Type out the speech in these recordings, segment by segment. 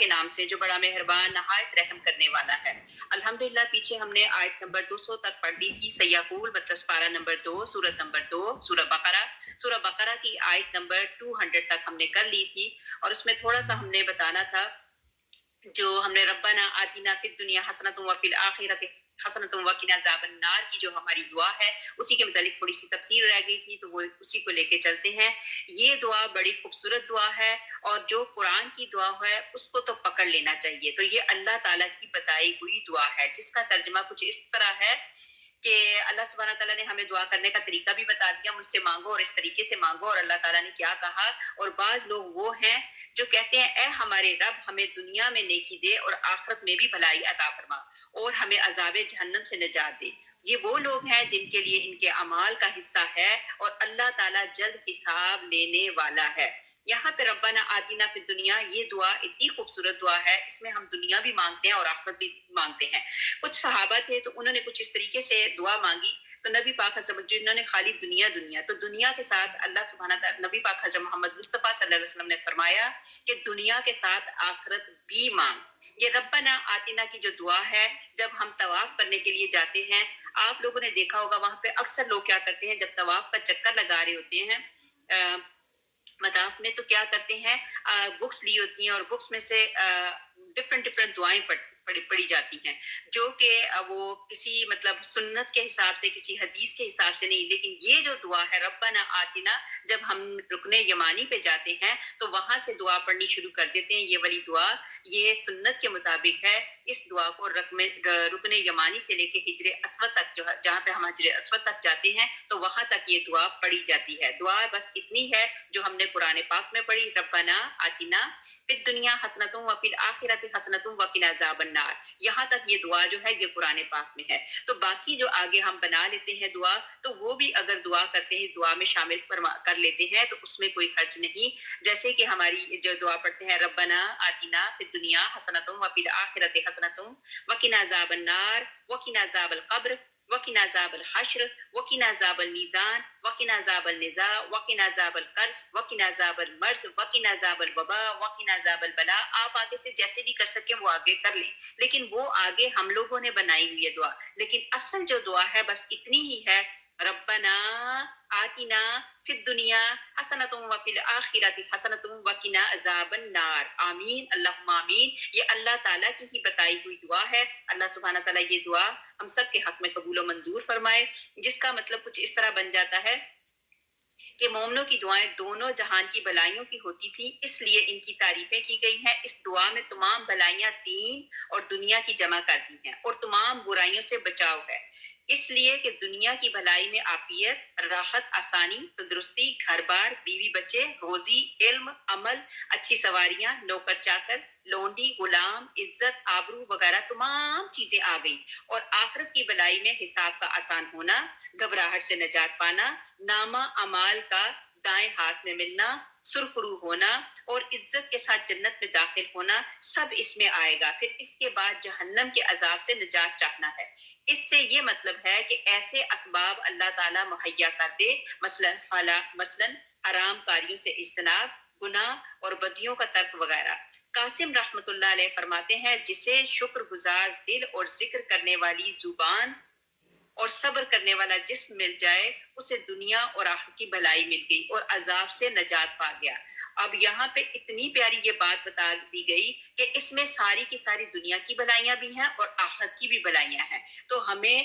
کے نام سے جو بڑا مہربان نہایت رحم کرنے والا ہے۔ الحمدللہ پیچھے ہم نے آیت نمبر 200 تک پڑھ لی تھی، سیقول مطلب پارہ نمبر 2 سورت نمبر 2 سورہ بقرہ کی آیت نمبر 200 تک ہم نے کر لی تھی، اور اس میں تھوڑا سا ہم نے بتانا تھا جو ہم نے ربنا آتینا فی الدنیا حسنۃ وفی الآخرۃ حسنۃ وقنا عذاب النار کی جو ہماری دعا ہے اسی کے متعلق تھوڑی سی تفسیر رہ گئی تھی، تو وہ اسی کو لے کے چلتے ہیں۔ یہ دعا بڑی خوبصورت دعا ہے، اور جو قرآن کی دعا ہے اس کو تو پکڑ لینا چاہیے۔ تو یہ اللہ تعالیٰ کی بتائی ہوئی دعا ہے جس کا ترجمہ کچھ اس طرح ہے کہ اللہ سبحانہ تعالیٰ نے ہمیں دعا کرنے کا طریقہ بھی بتا دیا، مجھ سے مانگو اور اس طریقے سے مانگو، اور اللہ تعالیٰ نے کیا کہا۔ اور بعض لوگ وہ ہیں جو کہتے ہیں اے ہمارے رب ہمیں دنیا میں نیکی دے اور آخرت میں بھی بھلائی عطا فرما اور ہمیں عذاب جہنم سے نجات دے۔ یہ وہ لوگ ہیں جن کے لیے ان کے اعمال کا حصہ ہے، اور اللہ تعالیٰ جلد حساب لینے والا ہے۔ یہاں پہ ربنا آتینا فی الدنیا، یہ دعا اتنی خوبصورت دعا ہے، اس میں ہم دنیا بھی مانگتے ہیں اور آخرت بھی مانگتے ہیں۔ کچھ صحابہ تھے تو انہوں نے کچھ اس طریقے سے دعا مانگی، تو نبی پاک حضرت جنہوں نے خالی دنیا دنیا، تو دنیا کے ساتھ اللہ سبحانہ تعالیٰ نبی پاک حضرت محمد مصطفیٰ صلی اللہ علیہ وسلم نے فرمایا کہ دنیا کے ساتھ آخرت بھی مانگ۔ یہ ربنا آتینا کی جو دعا ہے، جب ہم طواف کرنے کے لیے جاتے ہیں، آپ لوگوں نے دیکھا ہوگا وہاں پہ اکثر لوگ کیا کرتے ہیں جب طواف کا چکر لگا رہے ہوتے ہیں مطاف میں، تو کیا کرتے ہیں بکس لی ہوتی ہیں اور بکس میں سے ڈفرنٹ دعائیں پڑھی جاتی ہیں، جو کہ وہ کسی مطلب سنت کے حساب سے، کسی حدیث کے حساب سے نہیں، لیکن یہ جو دعا ہے ربنا آتنا، جب ہم رکن یمانی پہ جاتے ہیں تو وہاں سے دعا پڑھنی شروع کر دیتے ہیں۔ یہ والی دعا یہ سنت کے مطابق ہے۔ اس دعا کو رکن یمانی سے لے کے حجر اسود تک، جو جہاں پہ ہم حجر اسود تک جاتے ہیں تو وہاں تک یہ دعا پڑھی جاتی ہے۔ دعا بس اتنی ہے جو ہم نے قرآن پاک میں پڑھی، ربنا آتنا فی الدنیا حسنۃ وفی الآخرۃ حسنۃ وقنا عذاب النار، یہاں تک یہ دعا جو ہے یہ قرآن پاک میں ہے۔ تو باقی جو آگے ہم بنا لیتے ہیں دعا، تو وہ بھی اگر دعا کرتے ہیں دعا میں شامل کر لیتے ہیں تو اس میں کوئی حرج نہیں۔ جیسے کہ ہماری جو دعا پڑھتے ہیں ربنا آتنا فی الدنیا حسنۃ وفی الآخرۃ حسنۃ وقنا عذاب النار وقنا عذاب القبر وقنا عذاب الحشر وقنا عذاب المیزان وقنا عذاب النزاع وقنا عذاب القرض وقنا عذاب المرض وقنا عذاب الوباء وقنا عذاب البلاء۔ آپ آگے سے جیسے بھی کر سکیں وہ آگے کر لیں، لیکن وہ آگے ہم لوگوں نے بنائی ہوئی ہے دعا، لیکن اصل جو دعا ہے بس اتنی ہی ہے، ربنا آتنا فی الدنیا حسنۃ وفی الآخرۃ حسنۃ وقنا عذاب النار۔ آمین اللہم آمین۔ یہ اللہ تعالیٰ کی ہی بتائی ہوئی دعا ہے۔ اللہ سبحانہ تعالیٰ یہ دعا ہم سب کے حق میں قبول و منظور فرمائے، جس کا مطلب کچھ اس طرح بن جاتا ہے کہ مومنوں کی دعائیں دونوں جہان کی بلائیوں کی ہوتی تھی، اس لیے ان کی تعریفیں کی گئی ہیں۔ اس دعا میں تمام بلائیاں دین اور دنیا کی جمع کر دی ہیں، اور تمام برائیوں سے بچاؤ ہے، اس لیے کہ دنیا کی بھلائی میں عافیت، راحت، آسانی، تندرستی، گھر بار، بیوی بچے، روزی، علم، عمل، اچھی سواریاں، نوکر چاکر، لونڈی، غلام، عزت، آبرو وغیرہ تمام چیزیں آ گئیں، اور آخرت کی بھلائی میں حساب کا آسان ہونا، گھبراہٹ سے نجات پانا، نامہ اعمال کا دائیں ہاتھ میں ملنا، سرخرو ہونا، اور عزت کے ساتھ جنت میں داخل ہونا، سب اس میں آئے گا۔ پھر اس کے بعد جہنم کے عذاب سے نجات چاہنا ہے۔ اس سے یہ مطلب ہے کہ ایسے اسباب اللہ تعالیٰ مہیا کر دے، مثلاً حرام کاریوں سے اجتناب، گناہ اور بدیوں کا ترک وغیرہ۔ قاسم رحمت اللہ علیہ فرماتے ہیں جسے شکر گزار دل اور ذکر کرنے والی زبان اور صبر کرنے والا جسم مل جائے، اسے دنیا اور آخرت کی بھلائی مل گئی اور عذاب سے نجات پا گیا۔ اب یہاں پہ اتنی پیاری یہ بات بتا دی گئی کہ اس میں ساری کی ساری دنیا کی بھلائیاں بھی ہیں اور آخرت کی بھی بھلائیاں ہیں۔ تو ہمیں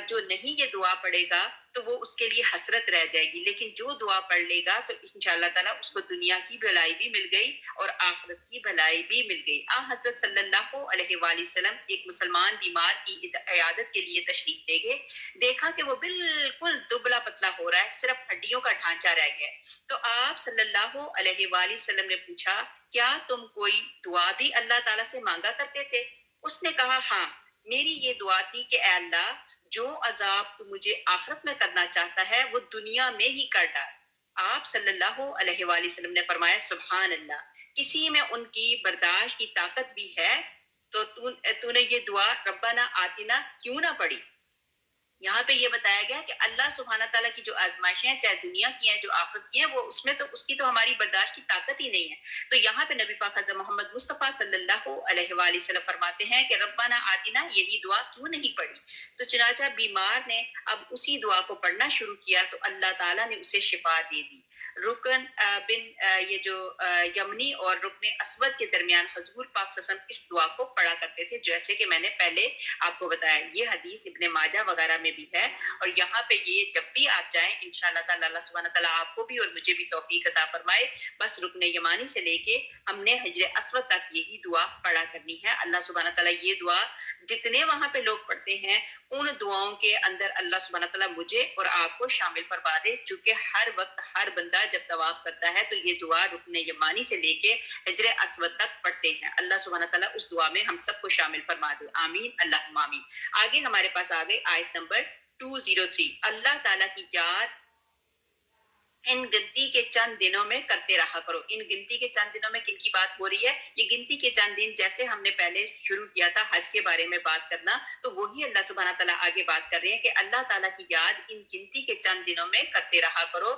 جو نہیں یہ دعا پڑھے گا تو وہ اس کے لیے حسرت رہ جائے گی، لیکن جو دعا پڑھ لے گا تو انشاءاللہ تعالیٰ اس کو دنیا کی بھلائی بھی مل گئی اور آخرت کی بھلائی بھی مل گئی۔ حضرت صلی اللہ علیہ وآلہ وسلم ایک مسلمان بیمار کی عیادت کے لیے تشریف لے گئے، دیکھا کہ وہ بالکل دبلا پتلا ہو رہا ہے، صرف ہڈیوں کا ڈھانچہ رہ گیا ہے۔ تو آپ صلی اللہ علیہ وآلہ وسلم نے پوچھا کیا تم کوئی دعا بھی اللہ تعالیٰ سے مانگا کرتے تھے؟ اس نے کہا ہاں، میری یہ دعا تھی کہ اے اللہ جو عذاب تو مجھے آخرت میں کرنا چاہتا ہے وہ دنیا میں ہی کر ڈال۔ آپ صلی اللہ علیہ وآلہ وسلم نے فرمایا سبحان اللہ، کسی میں ان کی برداشت کی طاقت بھی ہے تو تو نے یہ دعا ربنا آتنا کیوں نہ پڑھی؟ یہاں پہ یہ بتایا گیا کہ اللہ سبحانہ تعالیٰ کی جو آزمائشیں ہیں چاہے دنیا کی ہیں جو آخرت کی ہیں وہ اس میں تو اس کی تو ہماری برداشت کی طاقت ہی نہیں ہے. تو یہاں پہ نبی پاک حضرت محمد مصطفیٰ صلی اللہ علیہ وآلہ وسلم فرماتے ہیں کہ ربنا آتنا یہی دعا کیوں نہیں پڑھی. تو چنانچہ بیمار نے اب اسی دعا کو پڑھنا شروع کیا تو اللہ تعالیٰ نے اسے شفا دے دی. رکن بن یہ جو یمنی اور رکن اسود کے درمیان حضور پاک صلی اللہ علیہ وسلم اس دعا کو پڑھا کرتے تھے جیسے کہ میں نے پہلے آپ کو بتایا. یہ حدیث ابن ماجہ وغیرہ میں بھی ہے اور یہاں پہ یہ جب بھی آپ جائیں انشاءاللہ تعالی اللہ سبحانہ تعالیٰ آپ کو بھی اور مجھے بھی توفیق عطا فرمائے. بس رکن یمانی سے لے کے ہم نے حجر اسود تک یہی دعا پڑھا کرنی ہے. اللہ سبحانہ تعالیٰ یہ دعا جتنے وہاں پہ لوگ پڑھتے ہیں ان دعاؤں کے اندر اللہ سبحانہ تعالیٰ مجھے اور آپ کو شامل فرما دے چونکہ ہر وقت ہر بندہ جب طواف کرتا ہے تو یہ دعا رکن یمانی سے لے کے حجر اسود تک پڑھتے ہیں. اللہ سبحانہ تعالیٰ اس دعا میں ہم سب کو شامل فرما دے. آمین اللہم آمین. آگے ہمارے پاس آ گئی آیت نمبر 203. اللہ تعالیٰ کی یاد ان گنتی کے چند دنوں میں کرتے رہا کرو. ان گنتی کے چند دنوں میں کن کی بات ہو رہی ہے؟ یہ گنتی کے چند دن جیسے ہم نے پہلے شروع کیا تھا حج کے بارے میں بات کرنا تو وہی اللہ سبحانہ تعالیٰ آگے بات کر رہے ہیں کہ اللہ تعالیٰ کی یاد ان گنتی کے چند دنوں میں کرتے رہا کرو.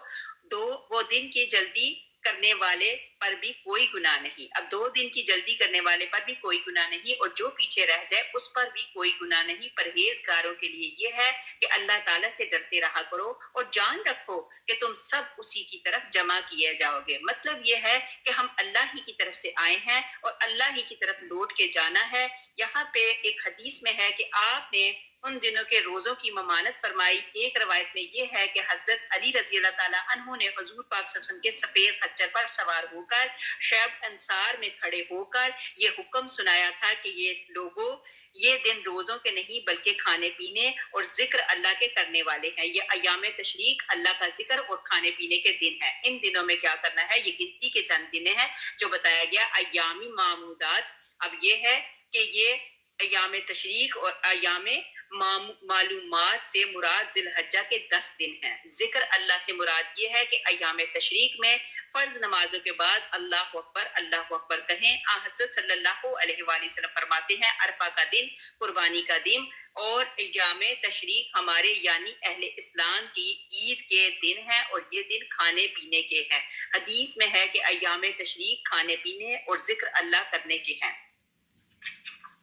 وہ دن کی جلدی کرنے والے پر بھی کوئی گناہ نہیں. اب 2 دن کی جلدی کرنے والے پر بھی کوئی گناہ نہیں اور جو پیچھے رہ جائے اس پر بھی کوئی گناہ نہیں. پرہیزگاروں کے لیے یہ ہے کہ اللہ تعالیٰ سے ڈرتے رہا کرو اور جان رکھو کہ تم سب اسی کی طرف جمع کیے جاؤ گے. مطلب یہ ہے کہ ہم اللہ ہی کی طرف سے آئے ہیں اور اللہ ہی کی طرف لوٹ کے جانا ہے. یہاں پہ ایک حدیث میں ہے کہ آپ نے ان دنوں کے روزوں کی ممانت فرمائی. ایک روایت میں یہ ہے کہ حضرت علی رضی اللہ تعالیٰ عنہ نے حضور پاک صلی اللہ علیہ وسلم کے سفید خچر پر سوار ہو کر شیب انصار میں کھڑے ہو کر یہ حکم سنایا تھا کہ یہ لوگوں یہ دن روزوں کے نہیں بلکہ کھانے پینے اور ذکر اللہ کے کرنے والے ہیں. یہ ایام تشریق اللہ کا ذکر اور کھانے پینے کے دن ہیں. ان دنوں میں کیا کرنا ہے؟ یہ گنتی کے چند دن ہیں جو بتایا گیا ایامی معمودات. اب یہ ہے کہ یہ ایام تشریق اور ایام معلومات سے مراد ذی الحجہ کے 10 دن ہیں. ذکر اللہ سے مراد یہ ہے کہ ایام تشریق میں فرض نمازوں کے بعد اللہ اکبر کہیں. حضرت صلی اللہ علیہ وآلہ وسلم فرماتے ہیں عرفہ کا دن قربانی کا دن اور ایام تشریق ہمارے یعنی اہل اسلام کی عید کے دن ہیں اور یہ دن کھانے پینے کے ہیں. حدیث میں ہے کہ ایام تشریق کھانے پینے اور ذکر اللہ کرنے کے ہیں.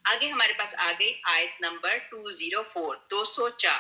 آگے ہمارے پاس آ گئی آیت نمبر 204 204.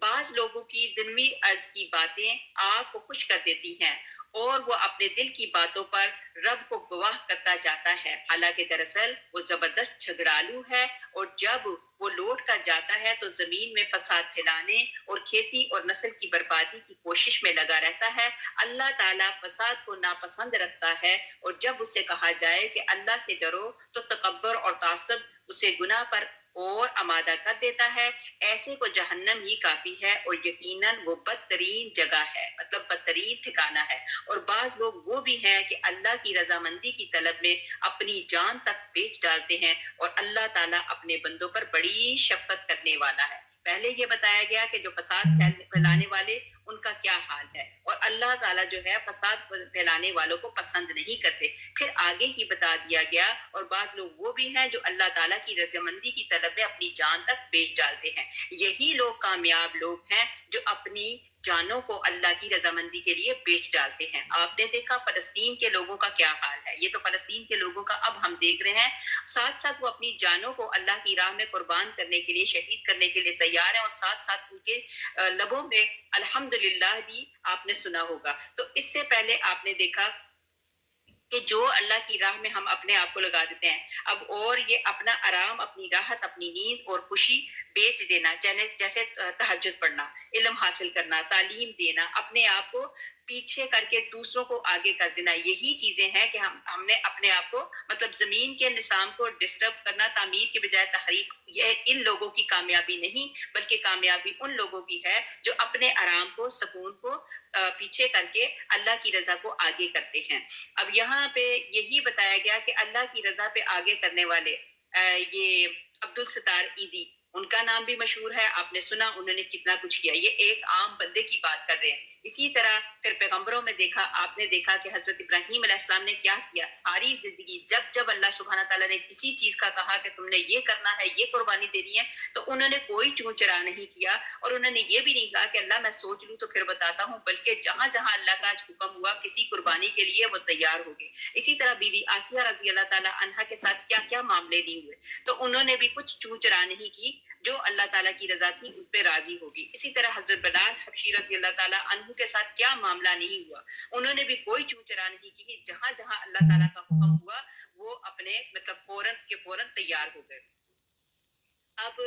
بعض لوگوں کی دنوی عرض کی باتیں آپ کو خوش کر دیتی ہیں اور وہ اپنے دل کی باتوں پر رب کو گواہ کرتا جاتا ہے حالانکہ دراصل وہ زبردست جھگڑالو ہے اور جب وہ لوٹ کر جاتا ہے تو زمین میں فساد پھیلانے اور کھیتی اور نسل کی بربادی کی کوشش میں لگا رہتا ہے. اللہ تعالیٰ فساد کو ناپسند رکھتا ہے اور جب اسے کہا جائے کہ اللہ سے ڈرو تو تکبر اور تعصب اسے گناہ پر اور آمادہ کر دیتا ہے. ایسے کو جہنم ہی کافی ہے اور یقیناً وہ بدترین جگہ ہے مطلب بدترین ٹھکانہ ہے. اور بعض لوگ وہ بھی ہیں کہ اللہ کی رضامندی کی طلب میں اپنی جان تک بیچ ڈالتے ہیں اور اللہ تعالیٰ اپنے بندوں پر بڑی شفقت کرنے والا ہے. پہلے یہ بتایا گیا کہ جو فساد پھیلانے والے ان کا کیا حال ہے اور اللہ تعالیٰ جو ہے فساد پھیلانے والوں کو پسند نہیں کرتے. پھر آگے ہی بتا دیا گیا اور بعض لوگ وہ بھی ہیں جو اللہ تعالیٰ کی رضامندی کی طلب میں اپنی جان تک بیچ ڈالتے ہیں. یہی لوگ کامیاب لوگ ہیں جو اپنی جانوں کو اللہ کی رضامندی کے لیے بیچ ڈالتے ہیں. آپ نے دیکھا فلسطین کے لوگوں کا کیا حال ہے. یہ تو فلسطین کے لوگوں کا اب ہم دیکھ رہے ہیں. ساتھ ساتھ وہ اپنی جانوں کو اللہ کی راہ میں قربان کرنے کے لیے شہید کرنے کے لیے تیار ہیں اور ساتھ ساتھ ان کے لبوں میں الحمدللہ بھی آپ نے سنا ہوگا. تو اس سے پہلے آپ نے دیکھا کہ جو اللہ کی راہ میں ہم اپنے آپ کو لگا دیتے ہیں اب اور یہ اپنا آرام اپنی راحت اپنی نیند اور خوشی بیچ دینا جیسے تہجد پڑھنا علم حاصل کرنا تعلیم دینا اپنے آپ کو پیچھے کر کے دوسروں کو آگے کر دینا یہی چیزیں ہیں کہ ہم نے اپنے آپ کو مطلب زمین کے نظام کو ڈسٹرب کرنا تعمیر کے بجائے تحریک. یہ ان لوگوں کی کامیابی نہیں بلکہ کامیابی ان لوگوں کی ہے جو اپنے آرام کو سکون کو پیچھے کر کے اللہ کی رضا کو آگے کرتے ہیں. اب یہاں پہ یہی بتایا گیا کہ اللہ کی رضا پہ آگے کرنے والے یہ عبدالستار عیدی ان کا نام بھی مشہور ہے. آپ نے سنا انہوں نے کتنا کچھ کیا. یہ ایک عام بندے کی بات کر رہے ہیں. اسی طرح پھر پیغمبروں میں دیکھا، آپ نے دیکھا کہ حضرت ابراہیم علیہ السلام نے کیا کیا، ساری زندگی جب اللہ سبحانہ تعالیٰ نے کسی چیز کا کہا کہ تم نے یہ کرنا ہے، یہ قربانی دینی ہے، تو انہوں نے کوئی چون چرا نہیں کیا، اور انہوں نے یہ بھی نہیں کہا کہ اللہ میں سوچ لوں تو پھر بتاتا ہوں، بلکہ جہاں جہاں اللہ کا حکم ہوا کسی قربانی کے لیے وہ تیار ہو گئے۔ اسی طرح بی بی آسیہ رضی اللہ تعالیٰ عنہا کے ساتھ کیا کیا معاملے نہیں ہوئے، تو انہوں نے بھی کچھ چون چرا نہیں کی، جو اللہ تعالیٰ کی رضا تھی اس پہ راضی ہوگی۔ اسی طرح حضرت بلال حبشی رضی اللہ تعالیٰ عنہ کے ساتھ کیا معاملہ نہیں ہوا، انہوں نے بھی کوئی چون چرا نہیں کی، جہاں جہاں اللہ تعالیٰ کا حکم ہوا وہ اپنے فوراً کے فوراً تیار ہو گئے۔ اب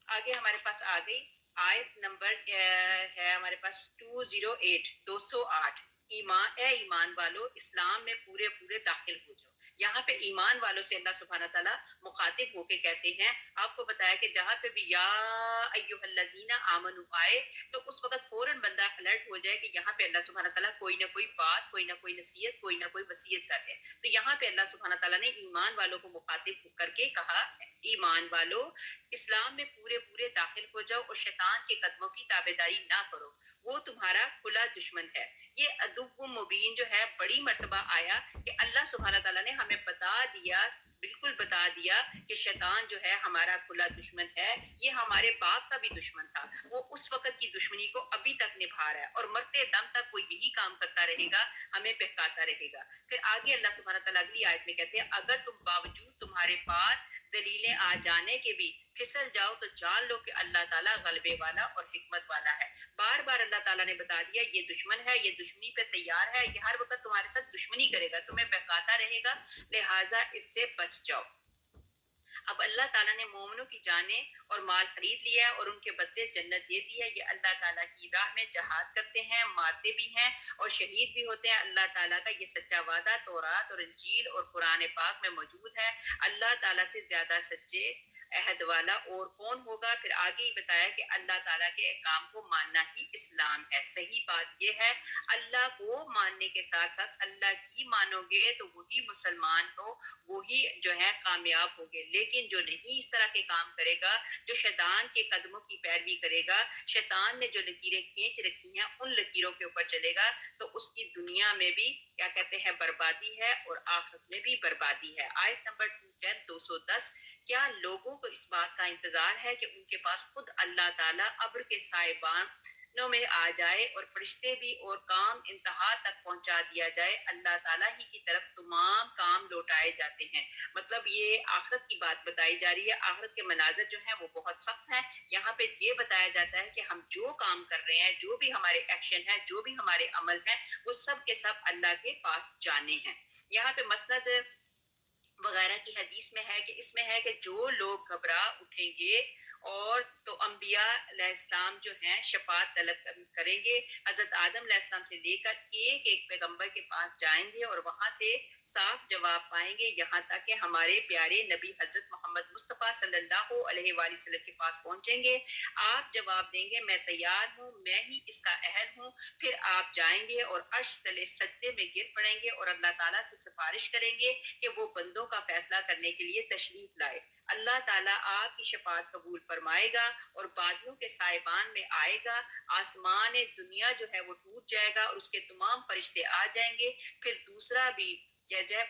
آگے ہمارے پاس آ گئی آیت نمبر ہے ہمارے پاس 208 208، ایمان اے ایمان والو اسلام میں پورے پورے داخل ہو جاؤ۔ یہاں پہ ایمان والوں سے اللہ سبحانہ تعالیٰ مخاطب ہو کے کہتے ہیں، آپ کو بتایا کہ جہاں پہ بھی یا ایھا الذین آمنوا آئے تو اس وقت فوراً بندہ الرٹ ہو جائے کہ یہاں پہ اللہ سبحانہ تعالیٰ کوئی نہ کوئی بات، کوئی نہ کوئی نصیحت، کوئی نہ کوئی وصیت کر رہے ہیں۔ تو یہاں پہ اللہ سبحانہ تعالیٰ نے ایمان والوں کو مخاطب کر کے کہا، ایمان والو اسلام میں پورے پورے داخل ہو جاؤ اور شیطان کے قدموں کی تابعداری نہ کرو، وہ تمہارا کھلا دشمن ہے۔ یہ عدو مبین جو ہے بڑی مرتبہ آیا کہ اللہ سبحانہ تعالیٰ نے ہمیں بتا دیا، بالکل بتا دیا کہ شیطان جو ہے ہمارا کھلا دشمن ہے، یہ ہمارے باپ کا بھی دشمن تھا، وہ اس وقت کی دشمنی کو ابھی تک نبھا رہا ہے اور مرتے دم تک وہ یہی کام کرتا رہے گا، ہمیں بہکاتا رہے گا۔ پھر آگے اللہ سبحانہ تعالیٰ اگلی آیت میں کہتے ہیں، اگر تم باوجود تمہارے پاس دلیلیں آ جانے کے بھی پھسل جاؤ تو جان لو کہ اللہ تعالیٰ غلبے والا اور حکمت والا ہے۔ بار بار اللہ تعالیٰ نے بتا دیا یہ دشمن ہے، یہ دشمنی پہ تیار ہے، یہ ہر وقت تمہارے ساتھ دشمنی کرے گا، تمہیں بہکاتا رہے گا، لہٰذا اس سے بچ جاؤ۔ اب اللہ تعالیٰ نے مومنوں کی جانیں اور مال خرید لیا ہے اور ان کے بدلے جنت دے دی ہے، یہ اللہ تعالیٰ کی راہ میں جہاد کرتے ہیں، مارتے بھی ہیں اور شہید بھی ہوتے ہیں۔ اللہ تعالیٰ کا یہ سچا وعدہ تورات اور انجیل اور قرآن پاک میں موجود ہے۔ اللہ تعالیٰ سے زیادہ سچے عہد والا اور کون ہوگا؟ پھر آگے ہی بتایا کہ اللہ تعالیٰ کے احکام کو ماننا ہی اسلام ہے۔ صحیح بات یہ ہے، اللہ کو ماننے کے ساتھ ساتھ اللہ کی مانو گے تو وہی مسلمان ہو، وہی جو ہے کامیاب ہوگے۔ لیکن جو نہیں اس طرح کے کام کرے گا، جو شیطان کے قدموں کی پیروی کرے گا، شیطان نے جو لکیریں کھینچ رکھی ہیں ان لکیروں کے اوپر چلے گا، تو اس کی دنیا میں بھی کیا کہتے ہیں بربادی ہے اور آخرت میں بھی بربادی ہے۔ آیت نمبر 210، کیا لوگوں کو اس بات کا انتظار ہے کہ ان کے پاس خود اللہ تعالیٰ ابر کے سائبانوں میں آ جائے اور فرشتے بھی اور کام انتہا تک پہنچا دیا جائے؟ اللہ تعالیٰ ہی کی طرف تمام کام لوٹائے جاتے ہیں۔ مطلب یہ آخرت کی بات بتائی جا رہی ہے، آخرت کے مناظر جو ہیں وہ بہت سخت ہیں۔ یہاں پہ یہ بتایا جاتا ہے کہ ہم جو کام کر رہے ہیں، جو بھی ہمارے ایکشن ہیں، جو بھی ہمارے عمل ہیں، وہ سب کے سب اللہ کے پاس جانے ہیں۔ یہاں پہ مسند وغیرہ کی حدیث میں ہے کہ اس میں ہے کہ جو لوگ گھبرا اٹھیں گے اور تو انبیاء علیہ السلام جو ہیں شفاعت طلب کریں گے، حضرت آدم علیہ السلام سے لے کر ایک ایک پیغمبر کے پاس جائیں گے اور وہاں سے صاف جواب پائیں گے، یہاں تک کہ ہمارے پیارے نبی حضرت محمد مصطفیٰ صلی اللہ علیہ وآلہ وسلم کے پاس پہنچیں گے۔ آپ جواب دیں گے میں تیار ہوں، میں ہی اس کا اہل ہوں۔ پھر آپ جائیں گے اور عرش تلے سجدے میں گر پڑیں گے اور اللہ تعالیٰ سے سفارش کریں گے کہ وہ بندوں کا فیصلہ کرنے کے لیے تشریف لائے۔ اللہ تعالیٰ آپ کی شفاعت قبول فرمائے گا اور بادلوں کے سائبان میں آئے گا، آسمان دنیا جو ہے وہ ٹوٹ جائے گا اور اس کے تمام فرشتے آ جائیں گے، پھر دوسرا بھی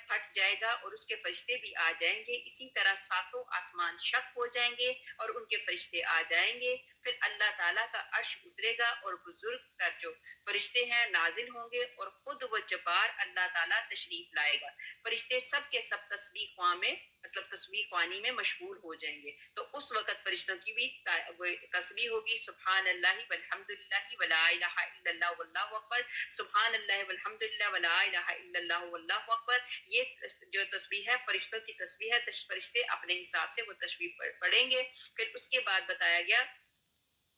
پھٹ جائے گا اور اس کے فرشتے بھی آ جائیں گے، اسی طرح ساتوں آسمان شق ہو جائیں گے اور ان کے فرشتے آ جائیں گے، پھر اللہ تعالیٰ کا عرش اترے گا اور بزرگ تر جو فرشتے ہیں نازل ہوں گے اور خود وہ جبار اللہ تعالیٰ تشریف لائے گا۔ فرشتے سب کے سب تسبیح خواں میں تسبیح خوانی میں مشغول ہو جائیں گے، تو اس وقت فرشتوں کی بھی تسبیح ہوگی، سبحان اللہ والحمد للہ ولا الہ الا اللہ واللہ اکبر، سبحان اللہ والحمد للہ ولا الہ الا اللہ واللہ اکبر۔ یہ جو تسبیح ہے فرشتوں کی تسبیح ہے، فرشتے اپنے حساب سے وہ تسبیح پڑھیں گے۔ پھر اس کے بعد بتایا گیا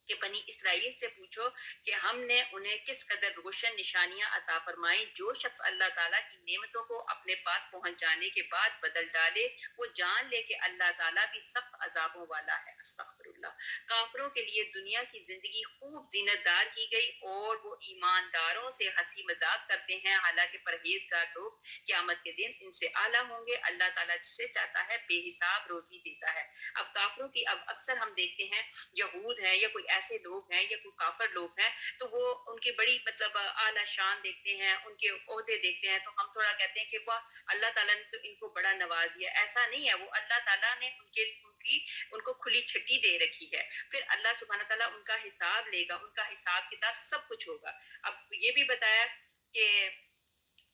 کہ بنی اسرائیل سے پوچھو کہ ہم نے انہیں کس قدر روشن نشانیاں عطا فرمائیں، جو شخص اللہ تعالیٰ کی نعمتوں کو اپنے پاس پہنچ جانے کے بعد بدل ڈالے، وہ جان لے کہ اللہ تعالیٰ بھی سخت عذابوں والا ہے۔ استغفر اللہ۔ اللہ۔ کافروں کے لیے دنیا کی زندگی خوب زینت دار کی گئی اور وہ ایمانداروں سے ہنسی مذاق کرتے ہیں، حالانکہ پرہیزگار لوگ قیامت کے دن ان سے اعلیٰ ہوں گے۔ اللہ تعالیٰ جسے چاہتا ہے بے حساب روزی دیتا ہے۔ اب کافروں کی اب اکثر ہم دیکھتے ہیں یہود ہیں یا کوئی ایسے لوگ ہیں یا کوئی کافر لوگ ہیں تو وہ ان کی بڑی مطلب اعلیٰ شان دیکھتے ہیں، ان کے عہدے دیکھتے ہیں تو ہم تھوڑا کہتے ہیں کہ واہ اللہ تعالیٰ نے تو ان کو بڑا نواز دیا۔ ایسا نہیں ہے، وہ اللہ تعالیٰ نے ان کو کھلی چھٹی دے رکھی ہے۔ پھر اللہ سبحانہ تعالیٰ ان کا حساب لے گا، ان کا حساب کتاب سب کچھ ہوگا۔ اب یہ بھی بتایا کہ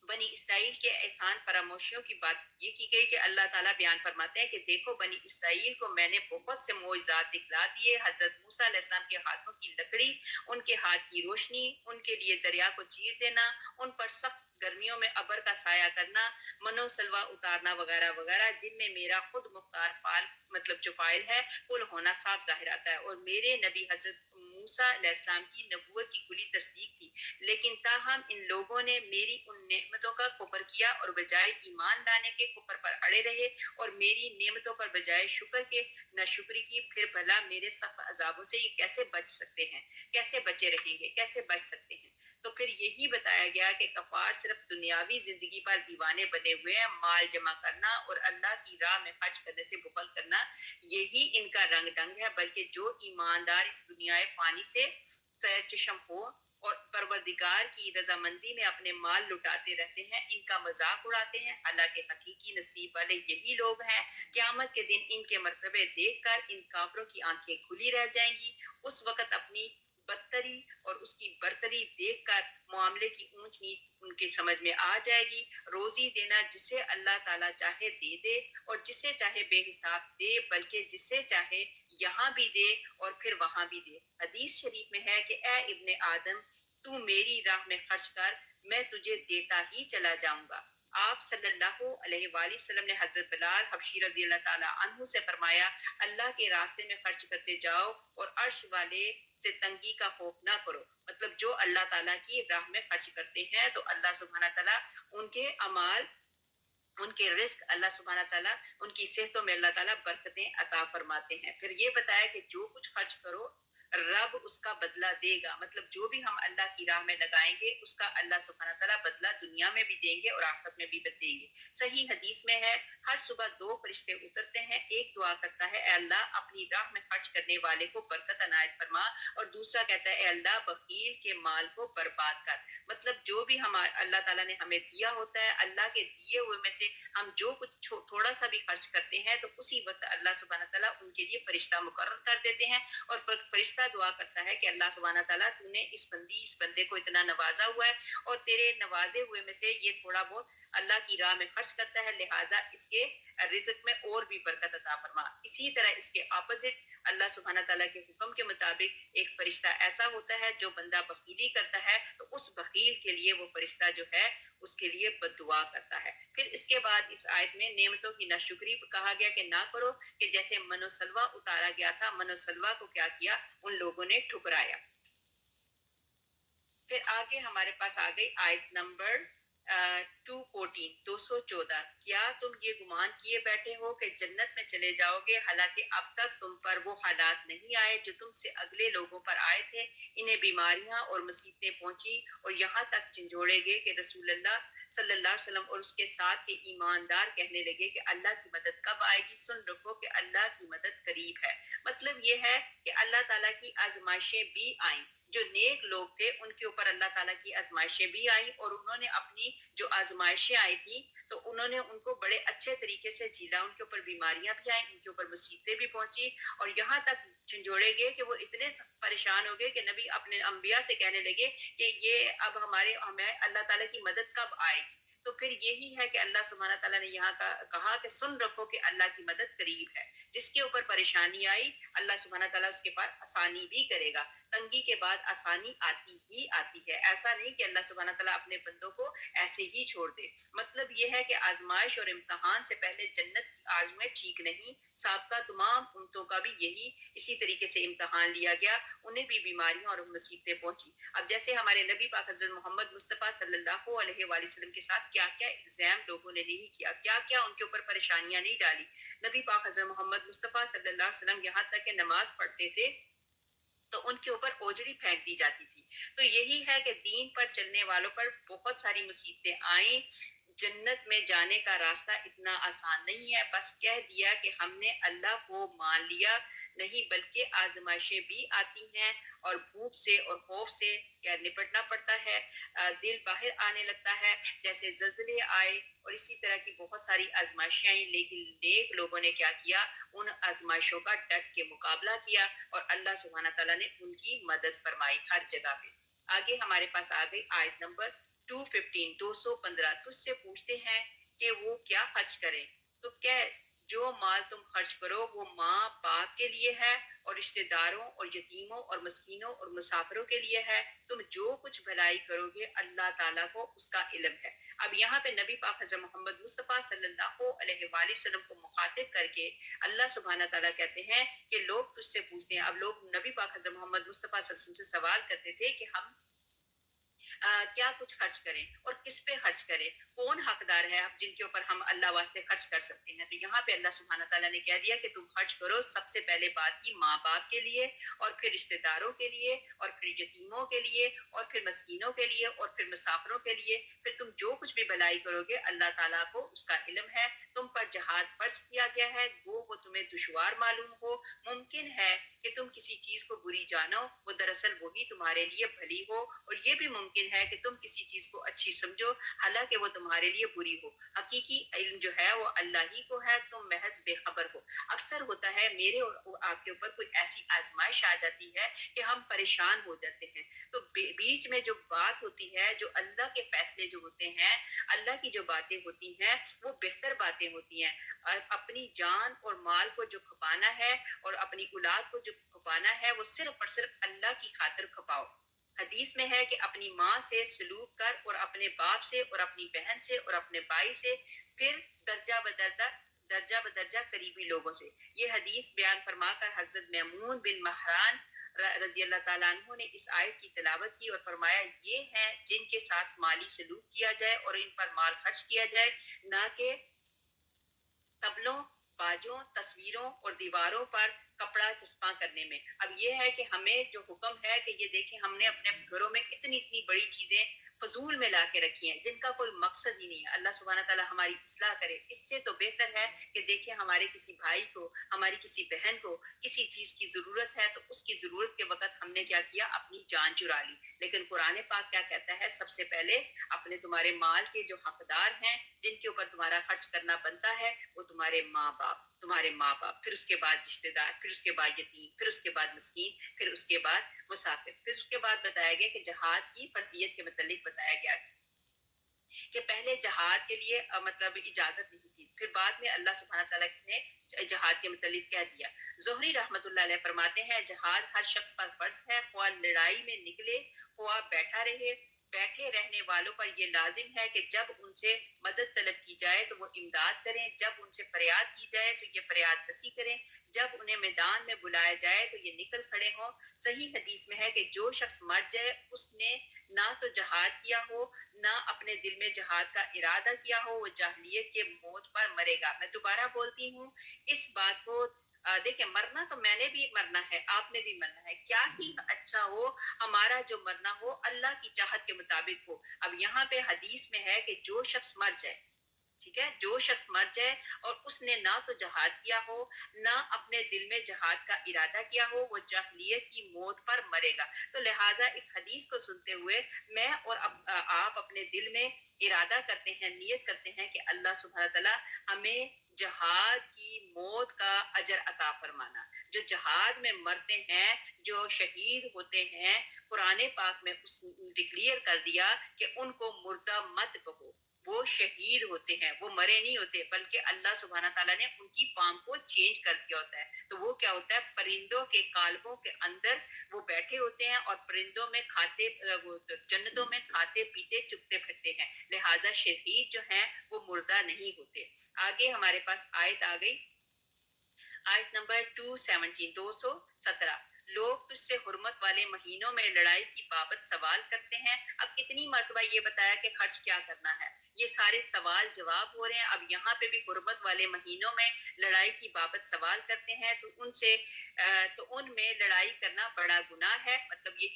بنی اسرائیل کے احسان فراموشیوں کی بات یہ کی گئی کہ اللہ تعالیٰ بیان فرماتے ہیں کہ دیکھو بنی اسرائیل کو میں نے بہت سے معجزات دکھلا دیے، حضرت موسیٰ علیہ السلام کے ہاتھوں کی لکڑی، ان کے ہاتھ کی روشنی، ان کے لیے دریا کو چیر دینا، ان پر سخت گرمیوں میں ابر کا سایہ کرنا، منو سلوا اتارنا وغیرہ وغیرہ، جن میں میرا خود مختار فعال مطلب جو فائل ہے کل ہونا صاف ظاہر آتا ہے، اور میرے نبی حضرت موسیٰ علیہ السلام کی نبوت کی کھلی تصدیق تھی۔ لیکن تاہم ان لوگوں نے میری ان نعمتوں کا کفر کیا اور بجائے ایمان لانے کے کفر پر اڑے رہے اور میری نعمتوں پر بجائے شکر کے ناشکری کی۔ پھر بھلا میرے سخت عذابوں سے یہ کیسے بچ سکتے ہیں، کیسے بچے رہیں گے، کیسے بچ سکتے ہیں؟ تو پھر یہی بتایا گیا کہ کفار صرف دنیاوی زندگی پر دیوانے بنے ہوئے ہیں، مال جمع کرنا اور اللہ کی راہ میں خرچ کرنے سے بخل کرنا یہی ان کا رنگ ڈنگ ہے، بلکہ جو ایماندار اس دنیا فانی سے سیر چشم ہو اور پروردگار کی رضامندی میں اپنے مال لٹاتے رہتے ہیں، ان کا مذاق اڑاتے ہیں۔ اللہ کے حقیقی نصیب والے یہی لوگ ہیں۔ قیامت کے دن ان کے مرتبے دیکھ کر ان کافروں کی آنکھیں کھلی رہ جائیں گی۔ اس وقت اپنی بدتری اور اس کی برتری دیکھ کر معاملے کی اونچ نیچ ان کی سمجھ میں آ جائے گی۔ روزی دینا جسے اللہ تعالیٰ چاہے دے دے اور جسے چاہے بے حساب دے، بلکہ جسے چاہے یہاں بھی دے اور پھر وہاں بھی دے۔ حدیث شریف میں ہے کہ اے ابن آدم تو میری راہ میں خرچ کر، میں تجھے دیتا ہی چلا جاؤں گا۔ آپ صلی اللہ علیہ وآلہ وسلم نے حضرت بلال حبشی رضی اللہ تعالیٰ عنہ سے فرمایا اللہ کے راستے میں خرچ کرتے جاؤ اور عرش والے سے تنگی کا خوف نہ کرو۔ مطلب جو اللہ تعالیٰ کی راہ میں خرچ کرتے ہیں تو اللہ سبحانہ تعالیٰ ان کے اعمال، ان کے رزق اللہ سبحانہ تعالیٰ ان کی صحتوں میں اللہ تعالیٰ برکتیں عطا فرماتے ہیں۔ پھر یہ بتایا کہ جو کچھ خرچ کرو رب اس کا بدلہ دے گا، مطلب جو بھی ہم اللہ کی راہ میں لگائیں گے اس کا اللہ سبحانہ تعالیٰ بدلہ دنیا میں بھی دیں گے اور آخرت میں بھی دیں گے۔ صحیح حدیث میں ہے ہر صبح دو فرشتے اترتے ہیں، ایک دعا کرتا ہے اے اللہ اپنی راہ میں خرچ کرنے والے کو برکت عنایت فرما، اور دوسرا کہتا ہے اے اللہ بخیل کے مال کو برباد کر۔ مطلب جو بھی اللہ تعالیٰ نے ہمیں دیا ہوتا ہے، اللہ کے دیے ہوئے میں سے ہم جو کچھ تھوڑا سا بھی خرچ کرتے ہیں تو اسی وقت اللہ سبحانہ تعالیٰ ان کے لیے فرشتہ مقرر کر دیتے ہیں، اور فرشتہ دعا کرتا ہے کہ اللہ سبحانہ تعالیٰ تو نے اس بندے کو اتنا نوازا ہوا ہے اور تیرے نوازے ہوئے میں سے یہ تھوڑا بہت اللہ کی راہ میں خرچ کرتا ہے، لہٰذا اس کے رزق میں اور بھی برکت عطا فرما۔ اسی طرح اس کے اپوزٹ اللہ سبحانہ تعالیٰ کے حکم کے مطابق ایک فرشتہ ایسا ہوتا ہے جو بندہ بخیلی کرتا ہے تو اس بخیل کے لیے وہ فرشتہ جو ہے اس کے لیے بد دعا کرتا ہے۔ پھر اس کے بعد اس آیت میں نعمتوں کی ناشکری کہا گیا کہ نہ کرو، کہ جیسے منو سلوا اتارا گیا تھا، منو سلوا کو کیا کیا ان لوگوں نے ٹھکرایا۔ پھر آگے ہمارے پاس آ گئی آیت نمبر 214۔ کیا تم یہ گمان کیے بیٹھے ہو کہ جنت میں چلے جاؤ گے، حالانکہ اب تک تم پر وہ حالات نہیں آئے جو تم سے اگلے لوگوں پر آئے تھے، انہیں بیماریاں اور مصیبتیں پہنچی اور یہاں تک جھنجھوڑے گئے کہ رسول اللہ صلی اللہ علیہ وسلم اور اس کے ساتھ کے ایماندار کہنے لگے کہ اللہ کی مدد کب آئے گی؟ سن رکھو کہ اللہ کی مدد قریب ہے۔ مطلب یہ ہے کہ اللہ تعالیٰ کی آزمائشیں بھی آئیں، جو نیک لوگ تھے ان کے اوپر اللہ تعالیٰ کی آزمائشیں بھی آئیں، اور انہوں نے اپنی جو آزمائشیں آئی تھی تو انہوں نے ان کو بڑے اچھے طریقے سے جھیلا، ان کے اوپر بیماریاں بھی آئیں، ان کے اوپر مصیبتیں بھی پہنچی، اور یہاں تک جھنجھوڑے گئے کہ وہ اتنے پریشان ہو گئے کہ نبی اپنے انبیاء سے کہنے لگے کہ یہ اب ہمیں اللہ تعالیٰ کی مدد کب آئے گی؟ تو پھر یہی ہے کہ اللہ سبحانہ تعالیٰ نے یہاں کہا کہ سن رکھو کہ اللہ کی مدد قریب ہے۔ جس کے اوپر پریشانی آئی اللہ سبحانہ تعالیٰ اس کے بعد آسانی بھی کرے گا۔ تنگی کے بعد آسانی آتی ہی آتی ہے، ایسا نہیں کہ اللہ سبحانہ تعالیٰ اپنے بندوں کو ایسے ہی چھوڑ دے۔ مطلب یہ ہے کہ آزمائش اور امتحان سے پہلے جنت کی آرزویں ٹھیک نہیں۔ سابقہ تمام امتوں کا بھی اسی طریقے سے امتحان لیا گیا، انہیں بھی بیماریاں اور مصیبتیں پہنچی۔ اب جیسے ہمارے نبی پاک حضرت محمد مصطفیٰ صلی اللہ علیہ وآلہ وسلم کے ساتھ کیا کیا ایگزام لوگوں نے نہیں کیا, کیا کیا ان کے اوپر پریشانیاں نہیں ڈالی. نبی پاک حضرت محمد مصطفیٰ صلی اللہ علیہ وسلم یہاں تک کہ نماز پڑھتے تھے تو ان کے اوپر اوجڑی پھینک دی جاتی تھی. تو یہی ہے کہ دین پر چلنے والوں پر بہت ساری مصیبتیں آئیں. جنت میں جانے کا راستہ اتنا آسان نہیں ہے. بس کہہ دیا کہ ہم نے اللہ کو مان لیا, نہیں بلکہ آزمائشیں بھی آتی ہیں اور بھوک سے اور خوف سے کیا نپٹنا پڑتا ہے. دل باہر آنے لگتا ہے جیسے زلزلے آئے اور اسی طرح کی بہت ساری آزمائشیں آئیں, لیکن نیک لوگوں نے کیا کیا, ان آزمائشوں کا ڈٹ کے مقابلہ کیا اور اللہ سبحانہ تعالیٰ نے ان کی مدد فرمائی ہر جگہ پہ. آگے ہمارے پاس آ گئی آیت نمبر 215 215. تجھ سے پوچھتے ہیں کہ وہ کیا خرچ کریں, تو کہہ جو مال تم خرچ کرو وہ ماں باپ کے لیے ہے اور رشتہ داروں اور یتیموں اور مسکینوں اور مسافروں کے لیے ہے. تم جو کچھ بھلائی کرو گے اللہ تعالیٰ کو اس کا علم ہے. اب یہاں پہ نبی پاک حضرت محمد مصطفیٰ صلی اللہ علیہ وآلہ وسلم کو مخاطب کر کے اللہ سبحانہ تعالیٰ کہتے ہیں کہ لوگ تجھ سے پوچھتے ہیں. اب لوگ نبی پاک حضرت محمد مصطفیٰ صلی اللہ علیہ وسلم سے سوال کرتے تھے کہ ہم کیا کچھ خرچ کریں اور کس پہ خرچ کریں, کون حقدار ہے اب جن کے اوپر ہم اللہ واسطے خرچ کر سکتے ہیں. تو یہاں پہ اللہ سبحانہ تعالیٰ نے کہہ دیا کہ تم خرچ کرو سب سے پہلے بات کی ماں باپ کے لیے اور پھر رشتہ داروں کے لیے اور پھر یتیموں کے لیے اور پھر مسکینوں کے لیے اور پھر مسافروں کے لیے. پھر تم جو کچھ بھی بھلائی کرو گے اللہ تعالیٰ کو اس کا علم ہے. تم پر جہاد فرض کیا گیا ہے, وہ تمہیں دشوار معلوم ہو, ممکن ہے کہ تم کسی چیز کو بری جانو, وہ دراصل وہی تمہارے لیے بھلی ہو, اور یہ بھی ممکن ہے کہ تم کسی چیز کو اچھی سمجھو حالانکہ وہ تمہارے لیے بری ہو. حقیقی علم جو ہے وہ اللہ ہی کو ہے, تم محض بے خبر ہو. اکثر ہوتا ہے میرے اور آپ کے اوپر کوئی ایسی آزمائش آ جاتی ہے کہ ہم پریشان ہو جاتے ہیں, تو بیچ میں جو بات ہوتی ہے, جو اللہ کے فیصلے جو ہوتے ہیں, اللہ کی جو باتیں ہوتی ہیں وہ بہتر باتیں ہوتی ہیں. اپنی جان اور مال کو جو کھپانا ہے اور اپنی اولاد کو جو کھپانا ہے وہ صرف اور صرف اللہ کی خاطر کھپاؤ. حدیث میں ہے کہ اپنی ماں سے سلوک کر اور اپنے باپ سے اور اپنی بہن سے اور اپنے بھائی سے, پھر درجہ بدرجہ قریبی لوگوں سے. یہ حدیث بیان فرما کر حضرت میمون بن مہران رضی اللہ تعالیٰ عنہ نے اس آیت کی تلاوت کی اور فرمایا یہ ہیں جن کے ساتھ مالی سلوک کیا جائے اور ان پر مال خرچ کیا جائے, نہ کہ تبلوں, باجوں, تصویروں اور دیواروں پر کپڑا چسپاں کرنے میں. اب یہ ہے کہ ہمیں جو حکم ہے کہ یہ دیکھیں ہم نے اپنے گھروں میں اتنی بڑی چیزیں فضول میں لا کے رکھی ہیں جن کا کوئی مقصد ہی نہیں ہے. اللہ سبحانہ تعالیٰ ہماری اصلاح کرے. اس سے تو بہتر ہے کہ دیکھیں ہمارے کسی بھائی کو, ہماری کسی بہن کو کسی چیز کی ضرورت ہے تو اس کی ضرورت کے وقت ہم نے کیا کیا, اپنی جان چرا لی. لیکن قرآن پاک کیا کہتا ہے, سب سے پہلے اپنے تمہارے مال کے جو حقدار ہیں جن کے اوپر تمہارا خرچ کرنا بنتا ہے وہ تمہارے ماں باپ, پھر اس کے بعد رشتہ دار, پھر اس کے بعد یتیم, پھر اس کے بعد مسکین, پھر اس کے بعد مسافر. پھر اس کے بعد بتایا گیا کہ جہاد کی فرضیت کے متعلق بتایا گیا کہ پہلے جہاد کے لیے مطلب اجازت نہیں تھی, پھر بعد میں اللہ سبحانہ تعالیٰ نے جہاد کے متعلق کہہ دیا. زہری رحمت اللہ علیہ فرماتے ہیں جہاد ہر شخص پر فرض ہے, خواہ لڑائی میں نکلے خواہ بیٹھا رہے. بیٹھے رہنے والوں پر یہ لازم ہے کہ جب ان سے مدد طلب کی جائے تو وہ امداد کریں, جب ان سے فریاد کی جائے تو یہ فریاد رسی کریں, جب انہیں میدان میں بلایا جائے تو یہ نکل کھڑے ہوں. صحیح حدیث میں ہے کہ جو شخص مر جائے اس نے نہ تو جہاد کیا ہو نہ اپنے دل میں جہاد کا ارادہ کیا ہو, وہ جاہلیت کے موت پر مرے گا. میں دوبارہ بولتی ہوں اس بات کو, دیکھیں مرنا تو میں نے بھی مرنا ہے, آپ نے بھی مرنا ہے. کیا ہی اچھا ہو ہمارا جو مرنا ہو اللہ کی چاہت کے مطابق ہو. اب یہاں پہ حدیث میں ہے کہ جو شخص مر جائے, ٹھیک ہے, جو شخص مر جائے اور اس نے نہ تو جہاد کیا ہو نہ اپنے دل میں جہاد کا ارادہ کیا ہو, وہ جاہلیت کی موت پر مرے گا. تو لہٰذا اس حدیث کو سنتے ہوئے میں اور آپ اپنے دل میں ارادہ کرتے ہیں, نیت کرتے ہیں کہ اللہ سبحانہ تعالیٰ ہمیں جہاد کی موت کا اجر عطا فرمانا. جو جہاد میں مرتے ہیں, جو شہید ہوتے ہیں, قرآن پاک میں اس ڈکلیئر کر دیا کہ ان کو مردہ مت کہو, وہ شہید ہوتے ہیں, وہ مرے نہیں ہوتے, بلکہ اللہ سبحانہ تعالیٰ نے ان کی فارم کو چینج کر دیا ہوتا ہے. تو وہ کیا ہوتا ہے, پرندوں کے کالبوں کے اندر وہ بیٹھے ہوتے ہیں اور پرندوں میں کھاتے, وہ جنتوں میں کھاتے پیتے چپتے پھرتے ہیں. لہٰذا شہید جو ہیں وہ مردہ نہیں ہوتے. آگے ہمارے پاس آیت آ گئی, آیت نمبر 217. لوگ تجھ سے حرمت والے مہینوں میں لڑائی کی بابت سوال کرتے ہیں. اب کتنی مرتبہ یہ بتایا کہ خرچ کیا کرنا ہے, یہ سارے سوال جواب ہو رہے ہیں. اب یہاں پہ بھی حرمت والے مہینوں میں لڑائی کی بابت سوال کرتے ہیں تو ان سے تو ان میں لڑائی کرنا بڑا گناہ ہے. مطلب یہ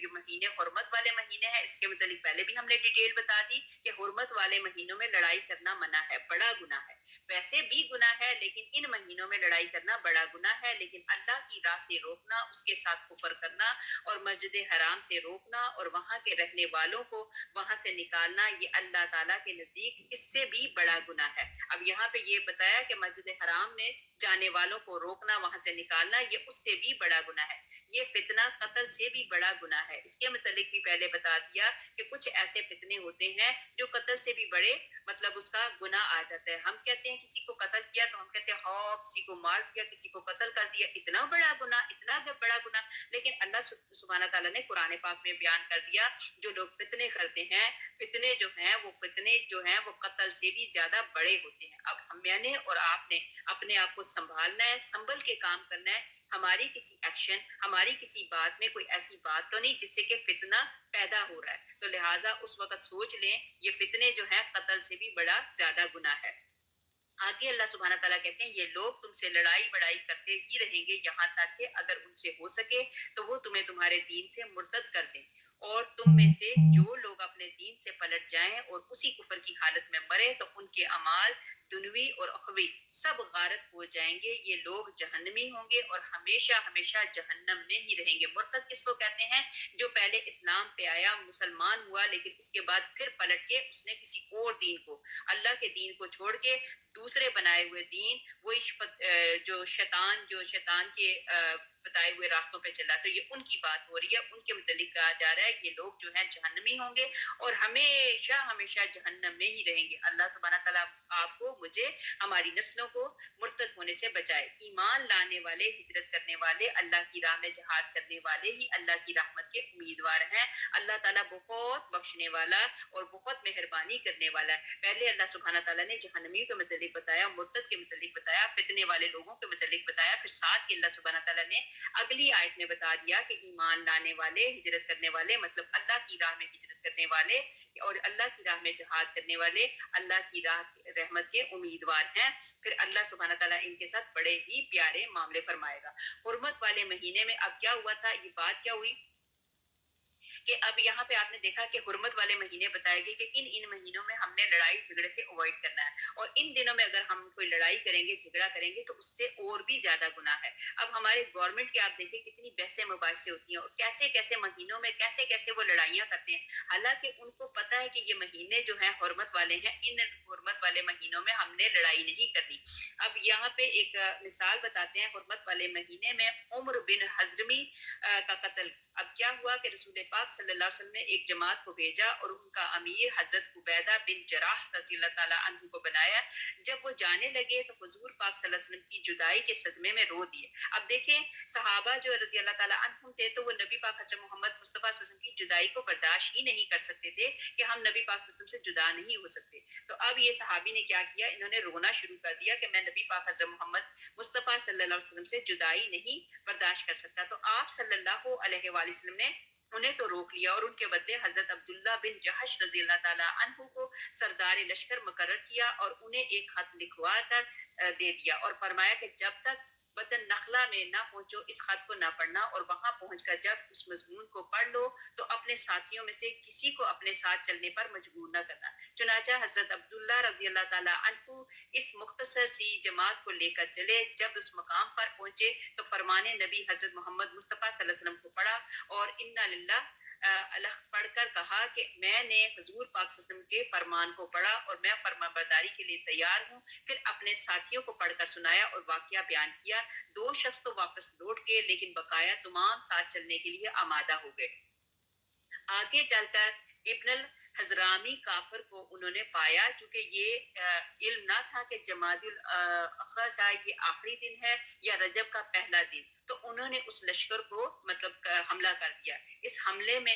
جو مہینے حرمت والے مہینے ہیں, اس کے متعلق پہلے بھی ہم نے ڈیٹیل بتا دی کہ حرمت والے مہینوں میں لڑائی کرنا منع ہے, بڑا گناہ ہے. ویسے بھی گناہ ہے لیکن ان مہینوں میں لڑائی کرنا بڑا گناہ ہے. لیکن اللہ کی راہ سے روکنا, اس کے ساتھ کفر کرنا اور مسجد حرام سے روکنا اور وہاں کے رہنے والوں کو وہاں سے نکالنا, یہ اللہ تعالیٰ کے نزدیک اس سے بھی بڑا گناہ ہے. اب یہاں پہ یہ بتایا کہ مسجد حرام میں جانے والوں کو روکنا, وہاں سے نکالنا, یہ اس سے بھی بڑا گناہ ہے. یہ فتنہ قتل سے بھی بڑا گناہ ہے. اس کے متعلق بھی پہلے بتا دیا کہ کچھ ایسے فتنے ہوتے ہیں جو قتل سے بھی بڑے, مطلب اس کا گناہ آ جاتا ہے. ہم کہتے ہیں کسی کو قتل کیا تو ہم کہتے ہیں ہاں کسی کو مار دیا, کسی کو قتل کر دیا, اتنا بڑا گناہ, اتنا بڑا گناہ. لیکن اللہ سبحانہ تعالیٰ نے قرآن پاک میں بیان کر دیا جو لوگ فتنے کرتے ہیں, فتنے جو ہیں وہ قتل سے بھی زیادہ بڑے ہوتے ہیں. اب میں نے اور آپ نے اپنے آپ کو سنبھالنا ہے, سنبھل کے کام کرنا ہے. ہماری کسی ایکشن, ہماری کسی بات میں کوئی ایسی بات تو نہیں جس سے کہ فتنہ پیدا ہو رہا ہے, تو لہٰذا اس وقت سوچ لیں یہ فتنے جو ہیں قتل سے بھی بڑا زیادہ گناہ ہے. آگے اللہ سبحانہ تعالیٰ کہتے ہیں یہ لوگ تم سے لڑائی بڑائی کرتے ہی رہیں گے یہاں تک کہ اگر ان سے ہو سکے تو وہ تمہیں تمہارے دین سے مرتد کر دیں, اور تم میں سے جو لوگ اپنے دین سے پلٹ جائیں اور اسی کفر کی حالت میں مرے تو ان کے اعمال دنوی اور اخوی سب غارت ہو جائیں گے. یہ لوگ جہنمی ہوں گے اور ہمیشہ ہمیشہ جہنم میں ہی رہیں گے. مرتد کس کو کہتے ہیں؟ جو پہلے اسلام پہ آیا, مسلمان ہوا, لیکن اس کے بعد پھر پلٹ کے اس نے کسی اور دین کو, اللہ کے دین کو چھوڑ کے دوسرے بنائے ہوئے دین, وہی جو شیطان کے بتائے ہوئے راستوں پہ چلا, تو یہ ان کی بات ہو رہی ہے. ان کے متعلق کہا جا رہا ہے یہ لوگ جو ہیں جہنمی ہوں گے اور ہمیشہ ہمیشہ جہنم میں ہی رہیں گے. اللہ سبحانہ تعالیٰ آپ کو, مجھے, ہماری نسلوں کو مرتد ہونے سے بچائے. ایمان لانے والے, ہجرت کرنے والے, اللہ کی راہ میں جہاد کرنے والے ہی اللہ کی رحمت کے امیدوار ہیں. اللہ تعالیٰ بہت بخشنے والا اور بہت مہربانی کرنے والا ہے. پہلے اللہ سبحانہ تعالیٰ نے جہنمی کے متعلق بتایا, مرتد کے متعلق بتایا, فتنے والے لوگوں کے متعلق بتایا, پھر ساتھ ہی اللہ سبحانہ تعالیٰ نے اگلی آیت میں بتا دیا کہ ایمان لانے والے, ہجرت کرنے والے, مطلب اللہ کی راہ میں ہجرت کرنے والے اور اللہ کی راہ میں جہاد کرنے والے اللہ کی راہ رحمت کے امیدوار ہیں. پھر اللہ سبحانہ تعالیٰ ان کے ساتھ بڑے ہی پیارے معاملے فرمائے گا. حرمت والے مہینے میں اب کیا ہوا تھا, یہ بات کیا ہوئی کہ اب یہاں پہ آپ نے دیکھا کہ حرمت والے مہینے بتائے گئے کہ ان مہینوں میں ہم نے لڑائی جھگڑے سے اوائڈ کرنا ہے, اور ان دنوں میں اگر ہم کوئی لڑائی کریں گے, جھگڑا کریں گے تو اس سے اور بھی زیادہ گناہ ہے. اب ہمارے گورنمنٹ کے آپ دیکھیں کتنی بحثیں مباحثے ہوتی ہیں اور کیسے کیسے مہینوں میں کیسے کیسے وہ لڑائیاں کرتے ہیں, حالانکہ ان کو پتہ ہے کہ یہ مہینے جو ہیں حرمت والے ہیں, ان حرمت والے مہینوں میں ہم نے لڑائی نہیں کرنی. اب یہاں پہ ایک مثال بتاتے ہیں حرمت والے مہینے میں عمر بن حضرمی کا قتل. اب کیا ہوا کہ رسول پاک صلی اللہ علیہ وسلم نے ایک جماعت کو بھیجا اور ان کا امیر حضرت عبیدہ بن جراح رضی اللہ تعالیٰ عنہ کو بنایا. جب وہ جانے لگے تو حضور پاک صلی اللہ علیہ وسلم کی جدائی کے صدمے میں رو دیے. اب دیکھیں صحابہ جو رضی اللہ تعالیٰ عنہم تھے تو وہ نبی پاک حضرت محمد مصطفیٰ صلی اللہ علیہ وسلم کی جدائی کو برداشت ہی نہیں کر سکتے تھے کہ ہم نبی پاک صلی اللہ علیہ وسلم سے جدا نہیں ہو سکتے. تو اب یہ صحابی نے کیا کیا, انہوں نے رونا شروع کر دیا کہ میں نبی پاک حضرت محمد مصطفیٰ صلی اللہ علیہ وسلم سے جدائی نہیں برداشت کر سکتا. تو آپ صلی اللہ علیہ وآلہ وسلم نے انہیں تو روک لیا اور ان کے بدلے حضرت عبداللہ بن جہش رضی اللہ تعالیٰ عنہ کو سردار لشکر مقرر کیا اور انہیں ایک خط لکھوا کر دے دیا اور فرمایا کہ جب تک وطن نخلا میں نہ پہنچو اس خط کو نہ پڑھنا, اور وہاں پہنچ کر جب اس مضمون کو پڑھ لو تو اپنے ساتھیوں میں سے کسی کو اپنے ساتھ چلنے پر مجبور نہ کرنا. چنانچہ حضرت عبداللہ رضی اللہ تعالیٰ عنہ اس مختصر سی جماعت کو لے کر چلے. جب اس مقام پر پہنچے تو فرمان نبی حضرت محمد مصطفیٰ صلی اللہ علیہ وسلم کو پڑھا اور انا للہ الخ پڑھ کر کہا کہ میں نے حضور پاک صلی اللہ علیہ وسلم کے فرمان کو پڑھا اور میں فرما برداری کے لیے تیار ہوں. پھر اپنے ساتھیوں کو پڑھ کر سنایا اور واقعہ بیان کیا. 2 شخص تو واپس لوٹ کے لیکن بقایا تمام ساتھ چلنے کے لیے آمادہ ہو گئے. آگے چل کر ابن الحضرامی کافر کو انہوں نے پایا, چونکہ یہ علم نہ تھا کہ جمادی الاخر کا یہ آخری دن ہے یا رجب کا پہلا دن, تو انہوں نے اس لشکر کو مطلب حملہ کر دیا. اس حملے میں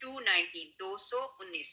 219।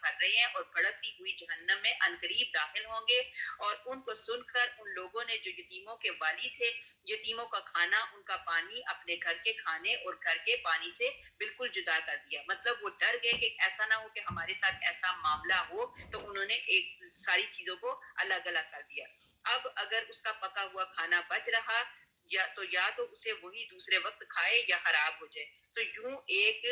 بھر رہے ہیں اور بھڑکتی ہوئی جہنم میں عنقریب داخل ہوں گے۔ اور ان کو سن کر ان لوگوں نے جو یتیموں کے والی تھے یتیموں کا کھانا ان کا پانی اپنے گھر کے کھانے اور گھر کے پانی سے بالکل جدا کر دیا۔ مطلب وہ ڈر گئے کہ ایسا نہ ہو کہ ہمارے ساتھ ایسا معاملہ ہو، تو انہوں نے ایک ساری چیزوں کو الگ الگ کر دیا۔ اب اگر اس کا پکا ہوا کھانا بچ رہا یا تو اسے وہی دوسرے وقت کھائے یا خراب ہو جائے۔ تو یوں ایک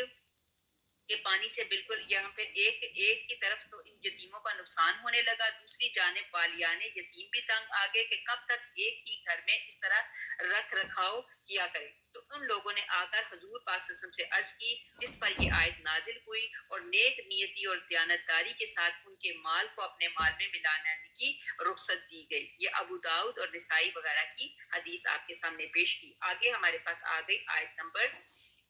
کہ پانی سے بالکل یہاں پہ ایک کی طرف تو ان یتیموں کا نقصان ہونے لگا، دوسری جانب والیان یتیم بھی تنگ آگے کہ کب تک ایک ہی گھر میں اس طرح رکھ رکھاؤ کیا کرے۔ تو ان لوگوں نے آ کر حضور پاک صلی اللہ علیہ وسلم سے عرض کی جس پر یہ آیت نازل ہوئی اور نیک نیتی اور دیانتداری کے ساتھ ان کے مال کو اپنے مال میں ملانے کی رخصت دی گئی۔ یہ ابو داؤد اور نسائی وغیرہ کی حدیث آپ کے سامنے پیش کی۔ آگے ہمارے پاس آ گئی آیت نمبر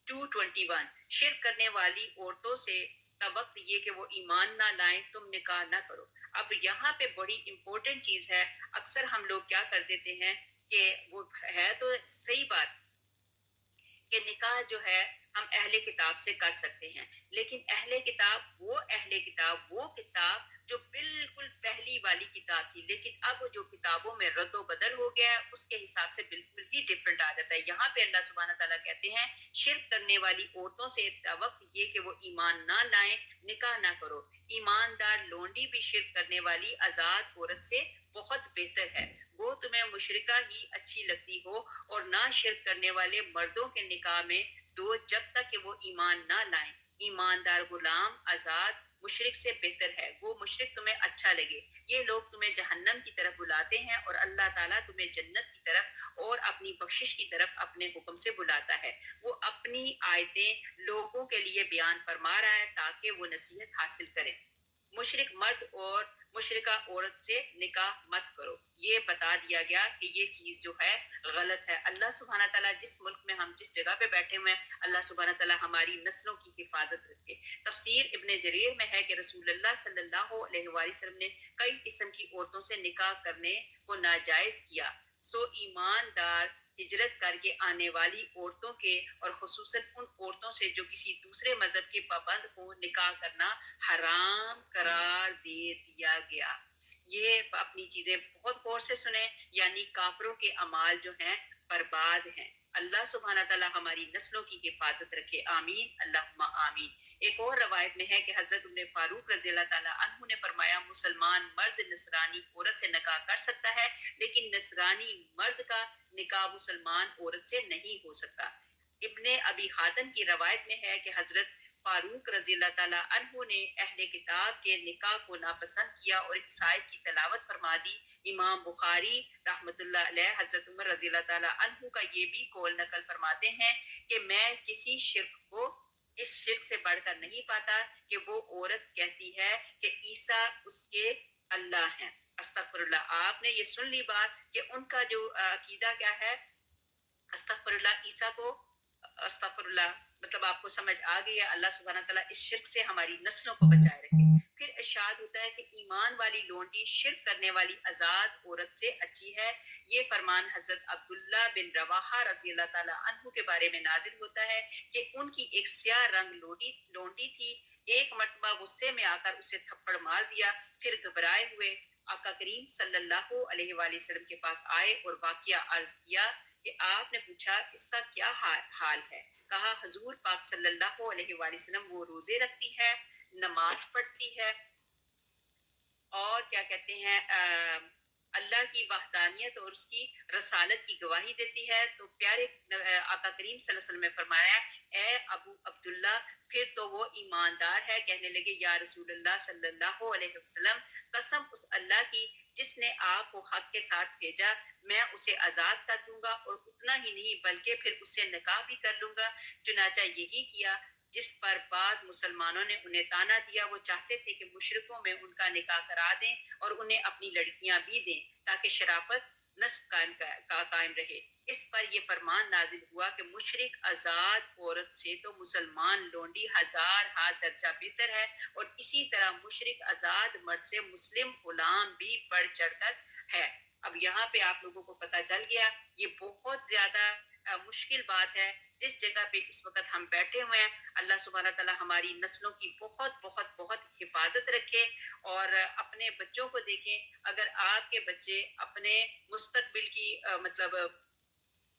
221، شرک کرنے والی عورتوں سے وقت یہ کہ وہ ایمان نہ لائیں تم نکاح نہ کرو۔ اب یہاں پہ بڑی امپورٹنٹ چیز ہے، اکثر ہم لوگ کیا کر دیتے ہیں کہ وہ ہے تو صحیح بات کہ نکاح جو ہے ہم اہل کتاب سے کر سکتے ہیں، لیکن اہل کتاب وہ کتاب جو بالکل پہلی والی کتاب تھی، لیکن اب جو کتابوں میں رد و بدل ہو گیا ہے اس کے حساب سے بالکل ہی ڈفرنٹ آ جاتا ہے۔ یہاں پہ اللہ سبحانہ تعالیٰ کہتے ہیں شرک کرنے والی عورتوں سے وقت یہ کہ وہ ایمان نہ لائیں نکاح نہ کرو۔ ایماندار لونڈی بھی شرک کرنے والی آزاد عورت سے بہت بہتر ہے، وہ تمہیں مشرکہ ہی اچھی لگتی ہو، اور نہ شرک کرنے والے مردوں کے نکاح میں دو جب تک کہ وہ ایمان نہ لائیں۔ ایماندار غلام آزاد مشرک سے بہتر ہے، وہ مشرک تمہیں اچھا لگے۔ یہ لوگ تمہیں جہنم کی طرف بلاتے ہیں اور اللہ تعالیٰ تمہیں جنت کی طرف اور اپنی بخشش کی طرف اپنے حکم سے بلاتا ہے۔ وہ اپنی آیتیں لوگوں کے لیے بیان فرما رہا ہے تاکہ وہ نصیحت حاصل کریں۔ مشرک مرد اور مشرکہ عورت سے نکاح مت کرو، یہ بتا دیا گیا کہ یہ چیز جو ہے غلط ہے۔ اللہ سبحانہ تعالیٰ جس ملک میں ہم جس جگہ پہ بیٹھے ہوئے ہیں اللہ سبحانہ تعالیٰ ہماری نسلوں کی حفاظت رکھے۔ تفسیر ابن جریر میں ہے کہ رسول اللہ صلی اللہ علیہ وآلہ وسلم نے کئی قسم کی عورتوں سے نکاح کرنے کو ناجائز کیا، سو ایماندار ہجرت کر کے آنے والی عورتوں کے اور خصوصاً ان عورتوں سے جو کسی دوسرے مذہب کے پابند کو نکاح کرنا حرام قرار دے دیا گیا۔ یہ اپنی چیزیں بہت غور سے سنیں، یعنی کافروں کے اعمال جو ہیں برباد ہیں۔ اللہ سبحانہ تعالیٰ ہماری نسلوں کی حفاظت رکھے، آمین اللہم آمین۔ ایک اور روایت میں ہے کہ حضرت ابن فاروق رضی اللہ تعالیٰ عنہ نے فرمایا مسلمان مرد نصرانی عورت سے نکاح کر سکتا ہے، لیکن نصرانی مرد کا نکاح مسلمان عورت سے نہیں ہو سکتا۔ ابن ابی حاتم کی روایت میں ہے کہ حضرت فاروق رضی اللہ تعالیٰ عنہ نے اہل کتاب کے نکاح کو ناپسند کیا اور اس آیت کی تلاوت فرما دی۔ امام بخاری رحمۃ اللہ علیہ حضرت عمر رضی اللہ تعالیٰ عنہ کا یہ بھی قول نقل فرماتے ہیں کہ میں کسی شرک کو اس شرک سے بڑھ کر نہیں پاتا کہ وہ عورت کہتی ہے کہ عیسیٰ اس کے اللہ ہیں۔ استغفر اللہ۔ آپ نے یہ سن لی بات کہ ان کا جو عقیدہ کیا ہے، استغفر اللہ، عیسیٰ کو استغفر اللہ، مطلب آپ کو سمجھ آ گئی ہے۔ اللہ سبحانہ تعالیٰ اس شرک سے ہماری نسلوں کو بچائے رکھے۔ پھر ارشاد ہوتا ہے کہ ایمان والی لونڈی شرک کرنے والی آزاد عورت سے اچھی ہے۔ یہ فرمان حضرت عبداللہ بن رواحہ رضی اللہ تعالیٰ عنہ کے بارے میں نازل ہوتا ہے کہ ان کی ایک سیاہ رنگ لونڈی تھی، ایک مرتبہ غصے میں آ کر اسے تھپڑ مار دیا، پھر گھبرائے ہوئے آقا کریم صلی اللہ علیہ وآلہ وسلم کے پاس آئے اور واقعہ عرض کیا کہ آپ نے پوچھا اس کا کیا حال ہے؟ کہا حضور پاک صلی اللہ علیہ وآلہ وسلم وہ روزے رکھتی ہے، نماز پڑھتی ہے اور کیا کہتے ہیں اللہ کی وحدانیت اور اس کی رسالت کی گواہی دیتی ہے۔ تو پیارے آقا کریم صلی اللہ علیہ وسلم نے فرمایا اے ابو عبداللہ پھر تو وہ ایماندار ہے۔ کہنے لگے یا رسول اللہ صلی اللہ علیہ وسلم قسم اس اللہ کی جس نے آپ کو حق کے ساتھ بھیجا، میں اسے آزاد کر دوں گا اور اتنا ہی نہیں بلکہ پھر اس سے نکاح بھی کر لوں گا۔ چنانچہ یہی کیا جس پر بعض مسلمانوں نے انہیں تانا دیا، وہ چاہتے تھے کہ مشرکوں میں ان کا نکاح کرا دیں اور انہیں اپنی لڑکیاں بھی دیں تاکہ شرافت نسب قائم رہے۔ اس پر یہ فرمان نازل ہوا کہ مشرک آزاد عورت سے تو مسلمان لونڈی ہزار ہاتھ درجہ بہتر ہے، اور اسی طرح مشرک آزاد مرد سے مسلم غلام بھی بڑھ چڑھ کر ہے۔ اب یہاں پہ آپ لوگوں کو پتہ چل گیا، یہ بہت زیادہ مشکل بات ہے جس جگہ پہ اس وقت ہم بیٹھے ہوئے ہیں، اللہ سبحانہ تعالیٰ ہماری نسلوں کی بہت بہت بہت حفاظت رکھے، اور اپنے بچوں کو دیکھیں، اگر آپ کے بچے اپنے مستقبل کی مطلب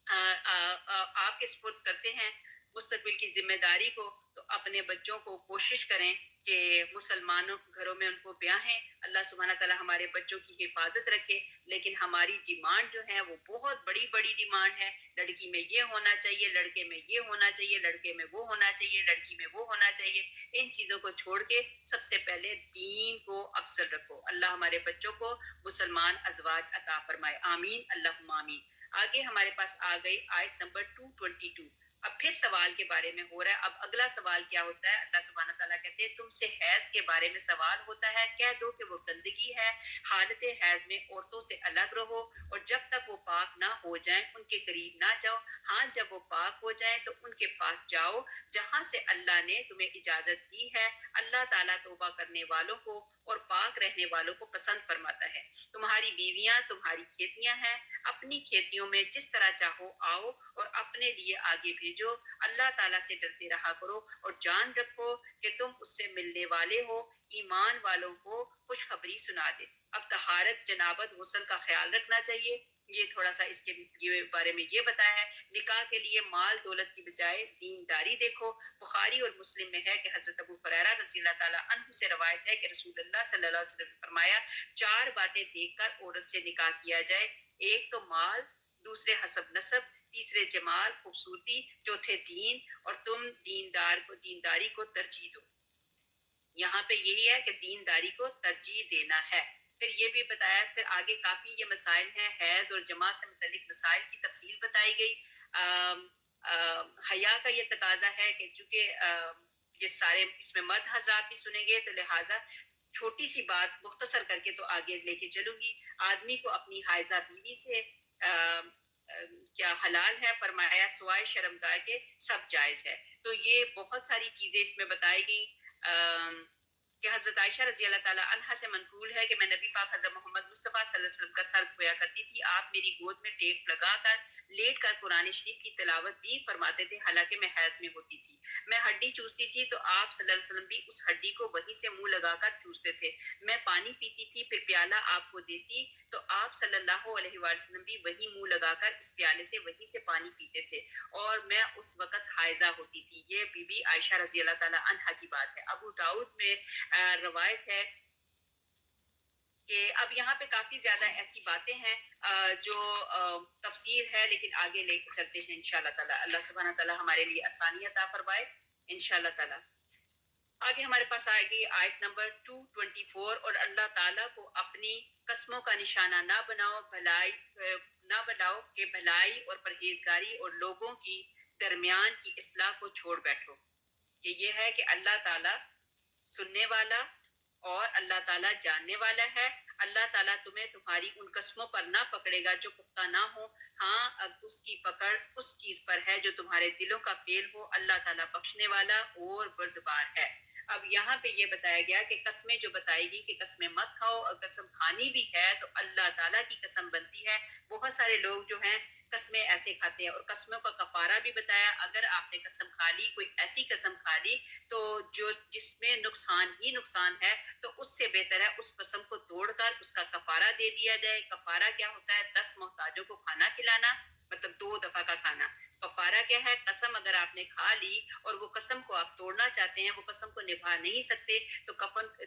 آپ کے سپرد کرتے ہیں مستقبل کی ذمہ داری کو، تو اپنے بچوں کو کوشش کریں کہ مسلمانوں گھروں میں ان کو بیاہیں، اللہ سبحانہ تعالیٰ ہمارے بچوں کی حفاظت رکھے۔ لیکن ہماری ڈیمانڈ جو ہے وہ بہت بڑی بڑی ڈیمانڈ ہے، لڑکی میں یہ ہونا چاہیے، لڑکے میں یہ ہونا چاہیے، لڑکے میں وہ ہونا چاہیے، لڑکی میں وہ ہونا چاہیے۔ ان چیزوں کو چھوڑ کے سب سے پہلے دین کو افضل رکھو۔ اللہ ہمارے بچوں کو مسلمان ازواج عطا فرمائے، آمین اللہم آمین۔ آگے ہمارے پاس آ گئی آیت نمبر 222۔ اب پھر سوال کے بارے میں ہو رہا ہے۔ اب اگلا سوال کیا ہوتا ہے؟ اللہ سبحانہ تعالیٰ کہتے ہیں تم سے حیض کے بارے میں سوال ہوتا ہے، کہہ دو کہ وہ گندگی ہے، حالت حیض میں عورتوں سے الگ رہو، اور جب تک وہ پاک نہ ہو جائیں ان کے قریب نہ جاؤ، ہاں جب وہ پاک ہو جائیں تو ان کے پاس جاؤ جہاں سے اللہ نے تمہیں اجازت دی ہے۔ اللہ تعالیٰ توبہ کرنے والوں کو اور پاک رہنے والوں کو پسند فرماتا ہے۔ تمہاری بیویاں تمہاری کھیتیاں ہیں، اپنی کھیتیوں میں جس طرح چاہو آؤ اور اپنے لیے آگے بھیجو، اللہ تعالیٰ سے ڈرتے رہا کرو اور جان رکھو کہ تم اس سے ملنے والے ہو، ایمان والوں کو خوشخبری سنا دے۔ اب طہارت، جنابت، غسل کا خیال رکھنا چاہیے، یہ تھوڑا سا اس کے بارے میں یہ بتایا ہے۔ نکاح کے لیے مال دولت کی بجائے دینداری دیکھو۔ بخاری اور مسلم میں ہے کہ حضرت ابو ہریرہ رضی اللہ تعالیٰ عنہ سے روایت ہے کہ رسول اللہ صلی اللہ علیہ وسلم نے فرمایا، چار باتیں دیکھ کر عورت سے نکاح کیا جائے، ایک تو مال، دوسرے حسب نسب، تیسرے جمال خوبصورتی، چوتھے دین، اور تم دینداری کو ترجیح دو۔ یہاں پہ یہی ہے کہ دینداری کو ترجیح دینا ہے۔ پھر یہ بھی بتایا، پھر آگے کافی یہ مسائل ہیں، حیض اور جماع سے متعلق مسائل کی تفصیل بتائی گئی۔ حیا کا یہ تقاضا ہے کہ چونکہ یہ سارے اس میں مرد حضرات بھی سنیں گے، تو لہٰذا چھوٹی سی بات مختصر کر کے تو آگے لے کے چلوں گی۔ آدمی کو اپنی حائضہ بیوی سے کیا حلال ہے؟ فرمایا سوائے شرمگاہ کے سب جائز ہے۔ تو یہ بہت ساری چیزیں اس میں بتائی گئی کہ حضرت عائشہ رضی اللہ تعالیٰ عنہا سے منقول ہے کہ میں نبی پاک حضرت محمد مصطفیٰ صلی اللہ علیہ وسلم کا سر دھویا کرتی تھی، آپ میری گود میں ٹیک لگا کر لیٹ کر قرآن شریف کی تلاوت بھی فرماتے تھے، حالانکہ میں حیض میں ہوتی تھی۔ میں ہڈی چوستی تھی تو آپ صلی اللہ علیہ وسلم بھی اس ہڈی کو وہیں سے منہ لگا کر چوستے تھے۔ میں پانی پیتی تھی، پھر پیالہ آپ کو دیتی تو آپ صلی اللہ علیہ وآلہ وسلم بھی وہی منہ لگا کر اس پیالے سے وہیں سے پانی پیتے تھے، اور میں اس وقت حائضہ ہوتی تھی۔ یہ بی بی عائشہ رضی اللہ تعالیٰ عنہا کی بات ہے۔ ابو داؤد میں روایت ہے کہ اب یہاں پہ کافی زیادہ ایسی باتیں ہیں جو تفسیر ہے، لیکن آگے لے کے چلتے ہیں انشاءاللہ تعالیٰ۔ اللہ سبحانہ تعالیٰ ہمارے لیے آسانی عطا فرمائے انشاءاللہ تعالیٰ۔ آگے ہمارے پاس آئے گی آیت نمبر 224، اور اللہ تعالیٰ کو اپنی قسموں کا نشانہ نہ بناؤ، کہ بھلائی اور پرہیزگاری اور لوگوں کی درمیان کی اصلاح کو چھوڑ بیٹھو۔ کہ یہ ہے کہ اللہ تعالیٰ سننے والا اور اللہ تعالیٰ جاننے والا ہے۔ اللہ تعالیٰ تمہیں تمہاری ان قسموں پر نہ پکڑے گا جو پختہ نہ ہو، ہاں اس کی پکڑ اس چیز پر ہے جو تمہارے دلوں کا فعل ہو، اللہ تعالیٰ بخشنے والا اور بردبار ہے۔ اب یہاں پہ یہ بتایا گیا کہ قسمیں جو بتائی گئی کہ قسمیں مت کھاؤ، اور قسم کھانی بھی ہے تو اللہ تعالیٰ کی قسم بنتی ہے۔ بہت سارے لوگ جو ہیں قسمیں ایسے کھاتے ہیں، اور قسموں کا کفارہ بھی بتایا۔ اگر آپ نے قسم کھا لی، کوئی ایسی قسم کھا لی تو جس میں نقصان ہی نقصان ہے، تو اس سے بہتر ہے اس قسم کو توڑ کر اس کا کفارہ دے دیا جائے۔ کفارہ کیا ہوتا ہے؟ 10 محتاجوں کو کھانا کھلانا، مطلب 2 دفعہ کا کھانا۔ کفارہ کیا ہے؟ قسم اگر آپ نے کھا لی اور وہ قسم کو آپ توڑنا چاہتے ہیں، وہ قسم کو نبھا نہیں سکتے، تو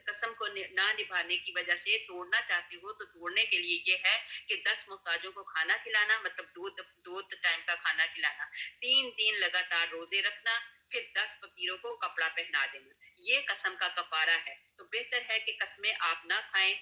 قسم کو نہ نبھانے کی وجہ سے توڑنا چاہتے ہو، تو توڑنے کے لیے یہ ہے کہ 10 محتاجوں کو کھانا کھلانا، مطلب 2 ٹائم کا کھانا کھلانا، 3 دن لگاتار روزے رکھنا، پھر 10 فقیروں کو کپڑا پہنا دینا، یہ قسم کا کفارہ ہے۔ تو بہتر ہے کہ قسمیں آپ نہ کھائیں۔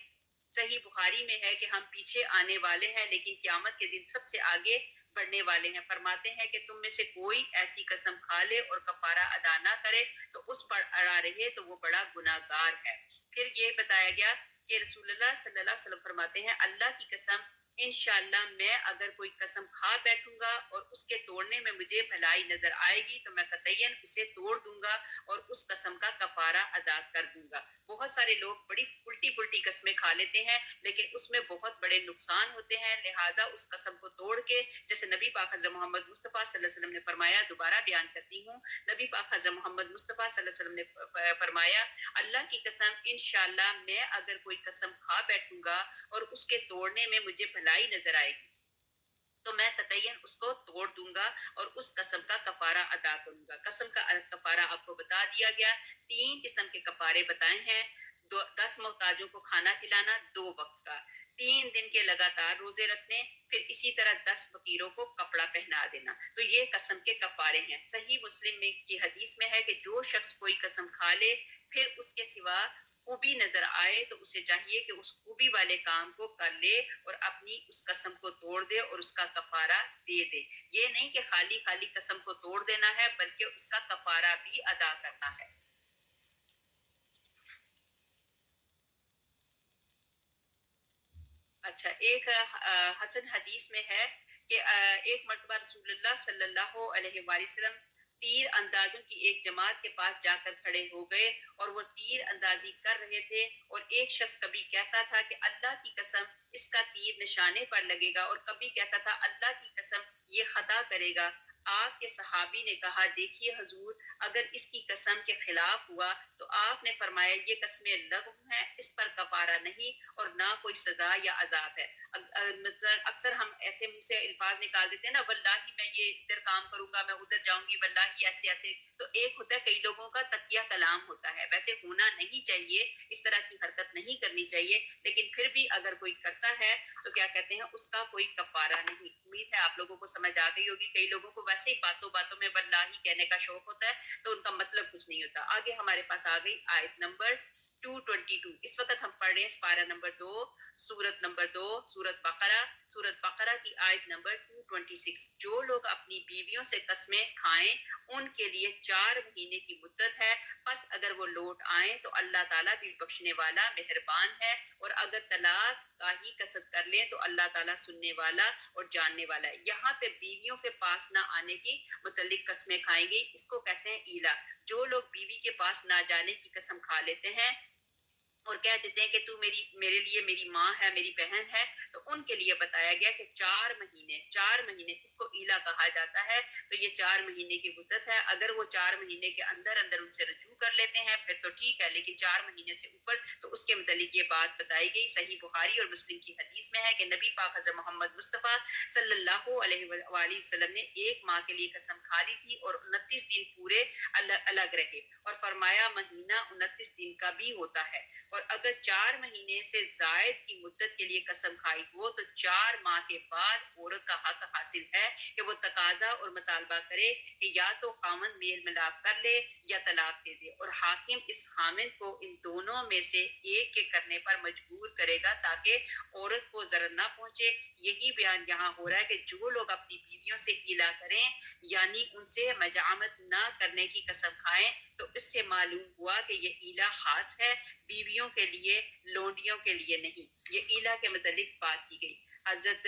صحیح بخاری میں ہے کہ ہم پیچھے آنے والے ہیں لیکن قیامت کے دن سب سے آگے بڑھنے والے ہیں۔ فرماتے ہیں کہ تم میں سے کوئی ایسی قسم کھا لے اور کفارہ ادا نہ کرے تو اس پر اڑا رہے تو وہ بڑا گناہ گار ہے۔ پھر یہ بتایا گیا کہ رسول اللہ صلی اللہ علیہ وسلم فرماتے ہیں، اللہ کی قسم انشاءاللہ میں اگر کوئی قسم کھا بیٹھوں گا اور اس کے توڑنے میں مجھے بھلائی نظر آئے گی تو میں قطعیاً اسے توڑ دوں گا اور اس قسم کا کفارہ ادا کر دوں گا. بہت سارے لوگ بڑی الٹی قسمیں کھا لیتے ہیں لیکن اس میں بہت بڑے نقصان ہوتے ہیں, لہٰذا اس قسم کو توڑ کے, جیسے نبی پاک حضرت محمد مصطفیٰ صلی اللہ علیہ وسلم نے فرمایا, دوبارہ بیان کرتی ہوں, نبی پاک حضرت محمد مصطفیٰ صلی اللہ علیہ وسلم نے فرمایا, اللہ کی قسم انشاءاللہ میں اگر کوئی قسم کھا بیٹھوں گا اور اس کے توڑنے میں مجھے بھلائی نظر آئے گی تو میں قطعیاً اس کو توڑ دوں گا اور اس قسم کا کفارہ ادا کروں گا. قسم کا کفارہ آپ کو بتا دیا گیا. 3 قسم کے کفارے بتائے ہیں. 10 محتاجوں کو کھانا کھلانا 2 وقت کا, 3 دن کے لگاتار روزے رکھنے, پھر اسی طرح 10 فقیروں کو کپڑا پہنا دینا. تو یہ قسم کے کفارے ہیں. صحیح مسلم میں کی حدیث میں ہے کہ جو شخص کوئی قسم کھا لے پھر اس کے سوا خوبی نظر آئے تو اسے چاہیے کہ اس خوبی والے کام کو کر لے اور اپنی اس قسم کو توڑ دے اور اس کا کفارہ دے دے. یہ نہیں کہ خالی خالی قسم کو توڑ دینا ہے بلکہ اس کا کفارہ بھی ادا کرنا ہے. اچھا, ایک حسن حدیث میں ہے کہ ایک مرتبہ رسول اللہ صلی اللہ علیہ وآلہ وسلم تیر اندازوں کی ایک جماعت کے پاس جا کر کھڑے ہو گئے اور وہ تیر اندازی کر رہے تھے اور ایک شخص کبھی کہتا تھا کہ اللہ کی قسم اس کا تیر نشانے پر لگے گا اور کبھی کہتا تھا اللہ کی قسم یہ خطا کرے گا. آپ کے صحابی نے کہا, دیکھیے حضور, اگر اس کی قسم کے خلاف ہوا تو آپ نے فرمایا یہ قسمیں لغو ہیں, اس پر کفارہ نہیں اور نہ کوئی سزا یا عذاب ہے. اکثر ہم ایسے منہ سے الفاظ نکال دیتے ہیں نا, واللہ میں یہ ادھر کام کروں گا, میں ادھر جاؤں گی, واللہ ایسے ایسے. تو ایک ہوتا ہے کئی لوگوں کا تقیہ کلام ہوتا ہے, ویسے ہونا نہیں چاہیے, اس طرح کی حرکت نہیں کرنی چاہیے, لیکن پھر بھی اگر کوئی کرتا ہے تو کیا کہتے ہیں اس کا کوئی کفارہ نہیں. امید ہے آپ لوگوں کو سمجھ آ گئی ہوگی. کئی لوگوں کو ویسے ہی باتوں باتوں میں واللہ کہنے کا شوق ہوتا ہے تو ان کا مطلب کچھ نہیں ہوتا. آگے ہمارے پاس آ گئی آیت نمبر 222. اس وقت ہم پڑھ رہے ہیں سپارہ نمبر 2 سورت نمبر 2 سورت بقرہ کی آیت نمبر 226. جو لوگ اپنی بیویوں سے قسمیں کھائیں ان کے لیے 4 مہینے کی مدت ہے, پس اگر وہ لوٹ آئیں تو اللہ تعالیٰ بھی بخشنے والا مہربان ہے, اور اگر طلاق کا ہی قصد کر لیں تو اللہ تعالیٰ سننے والا اور جاننے والا ہے. یہاں پہ بیویوں کے پاس نہ آنے کی متعلق قسمیں کھائیں گی, اس کو کہتے ہیں ایلا. جو لوگ بیوی کے پاس نہ جانے کی قسم کھا لیتے ہیں اور کہہ دیتے ہیں کہ تو میرے لیے میری ماں ہے, میری بہن ہے, تو ان کے لیے بتایا گیا کہ 4 مہینے اس کو ایلا کہا جاتا ہے. تو یہ 4 مہینے کی مدت ہے. اگر وہ 4 مہینے کے اندر ان سے رجوع کر لیتے ہیں پھر تو ٹھیک ہے, لیکن 4 مہینے سے اوپر تو اس کے متعلق یہ بات بتائی گئی. صحیح بخاری اور مسلم کی حدیث میں ہے کہ نبی پاک حضرت محمد مصطفیٰ صلی اللہ علیہ وآلہ وسلم نے ایک ماہ کے لیے قسم کھا لی تھی اور 29 دن پورے الگ رہے, اور فرمایا مہینہ 29 دن کا بھی ہوتا ہے. اور اگر 4 مہینے سے زائد کی مدت کے لیے قسم کھائی ہو تو 4 ماہ کے بعد عورت کا حق حاصل ہے کہ وہ تقاضا اور مطالبہ کرے کہ یا تو خامند میل ملاپ کر لے یا طلاق دے دے, اور حاکم اس خامند کو ان دونوں میں سے ایک کے کرنے پر مجبور کرے گا تاکہ عورت کو ضرر نہ پہنچے. یہی بیان یہاں ہو رہا ہے کہ جو لوگ اپنی بیویوں سے ایلا کریں یعنی ان سے مجامت نہ کرنے کی قسم کھائیں تو اس سے معلوم ہوا کہ یہ ایلا خاص ہے, بیویوں کے لیے, لونڈیوں کے لیے نہیں. یہ ایلا کے متعلق بات کی گئی. حضرت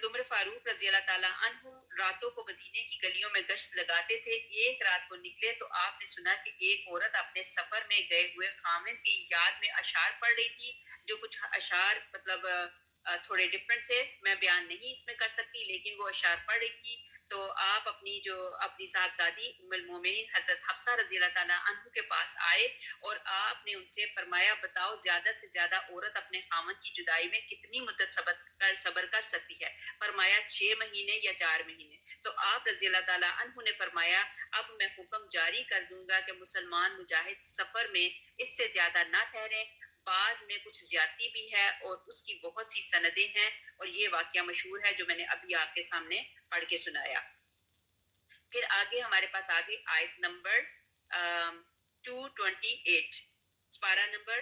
عمر فاروق رضی اللہ تعالیٰ عنہ راتوں کو مدینے کی گلیوں میں گشت لگاتے تھے. ایک رات کو نکلے تو آپ نے سنا کہ ایک عورت اپنے سفر میں گئے ہوئے خامند کی یاد میں اشعار پڑھ رہی تھی. جو کچھ اشعار مطلب تھوڑے ڈفرنٹ تھے, میں بیان نہیں اس میں کر سکتی, لیکن وہ اشعار پڑھ رہی تھی. تو آپ اپنی صاحبزادی ام المومنین حضرت حفصہ رضی اللہ تعالیٰ عنہ کے پاس آئے اور آپ نے ان سے فرمایا, بتاؤ زیادہ سے زیادہ عورت اپنے خامند کی جدائی میں کتنی مدت صبر کر سکتی ہے؟ فرمایا 6 مہینے یا 4 مہینے. تو آپ رضی اللہ تعالیٰ عنہ نے فرمایا, اب میں حکم جاری کر دوں گا کہ مسلمان مجاہد سفر میں اس سے زیادہ نہ ٹھہریں. بعض میں کچھ زیادتی بھی ہے اور اس کی بہت سی سندیں ہیں, اور یہ واقعہ مشہور ہے جو میں نے ابھی آپ کے سامنے پڑھ کے سنایا. پھر آگے ہمارے پاس آگے آیت نمبر 228, سپارہ نمبر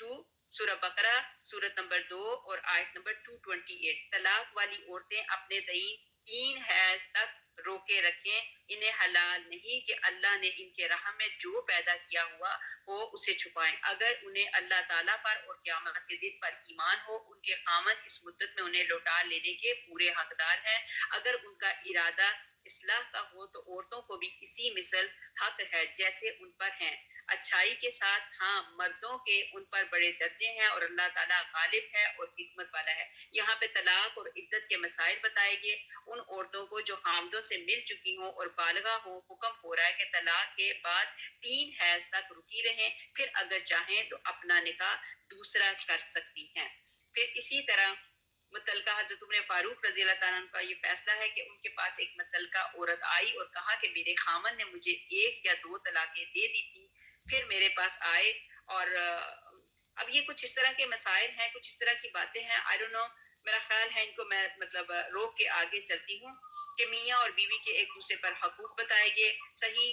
2 سورہ بقرہ سورت نمبر 2 اور آیت نمبر 228. طلاق والی عورتیں اپنے تئیں 3 حیض تک روکے رکھیں، انہیں حلال نہیں کہ اللہ نے ان کے رحم میں جو پیدا کیا ہوا ہو اسے چھپائیں۔ اگر انہیں اللہ تعالیٰ پر اور قیامت کے دن پر ایمان ہو، ان کے خامد اس مدت میں انہیں لوٹا لینے کے پورے حقدار ہیں۔ اگر ان کا ارادہ اصلاح کا ہو تو عورتوں کو بھی اسی مثل حق ہے جیسے ان پر ہیں، اچھائی کے ساتھ۔ ہاں، مردوں کے ان پر بڑے درجے ہیں اور اللہ تعالیٰ غالب ہے اور حکمت والا ہے۔ یہاں پہ طلاق اور عدت کے مسائل بتائے گئے۔ ان عورتوں کو جو خامدوں سے مل چکی ہوں اور بالغہ ہوں، حکم ہو رہا ہے کہ طلاق کے بعد 3 حیض تک رکی رہیں، پھر اگر چاہیں تو اپنا نکاح دوسرا کر سکتی ہیں۔ پھر اسی طرح متعلقہ حضرت عمر فاروق رضی اللہ تعالیٰ عنہ کا یہ فیصلہ ہے کہ ان کے پاس ایک متعلقہ عورت آئی اور کہا کہ میرے خامن نے مجھے 1 یا 2 طلاقیں دے دی تھی، پھر میرے پاس آئے اور اب یہ کچھ اس طرح کے مسائل ہیں، کچھ اس طرح کی باتیں ہیں، آئی ڈونٹ نو، میرا خیال ہے ان کو میں مطلب روک کے آگے چلتی ہوں کہ میاں اور بیوی کے ایک دوسرے پر حقوق بتائے گئے۔ صحیح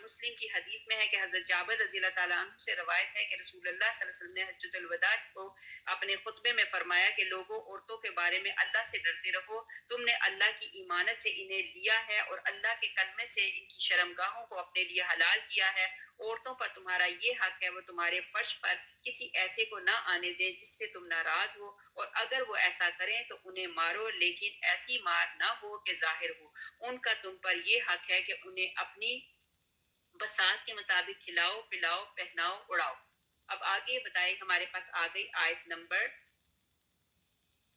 مسلم کی حدیث میں ہے کہ حضرت جابر رضی اللہ تعالیٰ عنہ سے روایت ہے کہ رسول اللہ صلی اللہ علیہ وسلم نے حجۃ الوداع کو اپنے خطبے میں فرمایا کہ لوگوں، عورتوں کے بارے میں اللہ سے ڈرتے رہو، تم نے اللہ کی ایمانت سے انہیں لیا ہے اور اللہ کے کلمے سے ان کی شرمگاہوں کو اپنے لیے حلال کیا ہے۔ عورتوں پر تمہارا یہ حق ہے وہ تمہارے فرش پر کسی ایسے کو نہ آنے دیں جس سے تم ناراض ہو، اور اگر وہ ایسا کریں تو انہیں مارو، لیکن ایسی مار نہ ہو کہ ظاہر ہو۔ ان کا تم پر یہ حق ہے کہ انہیں اپنی بساط کے مطابق کھلاؤ، پلاؤ، پہناؤ، اڑاؤ۔ اب آگے بتائے، ہمارے پاس آ گئی آیت نمبر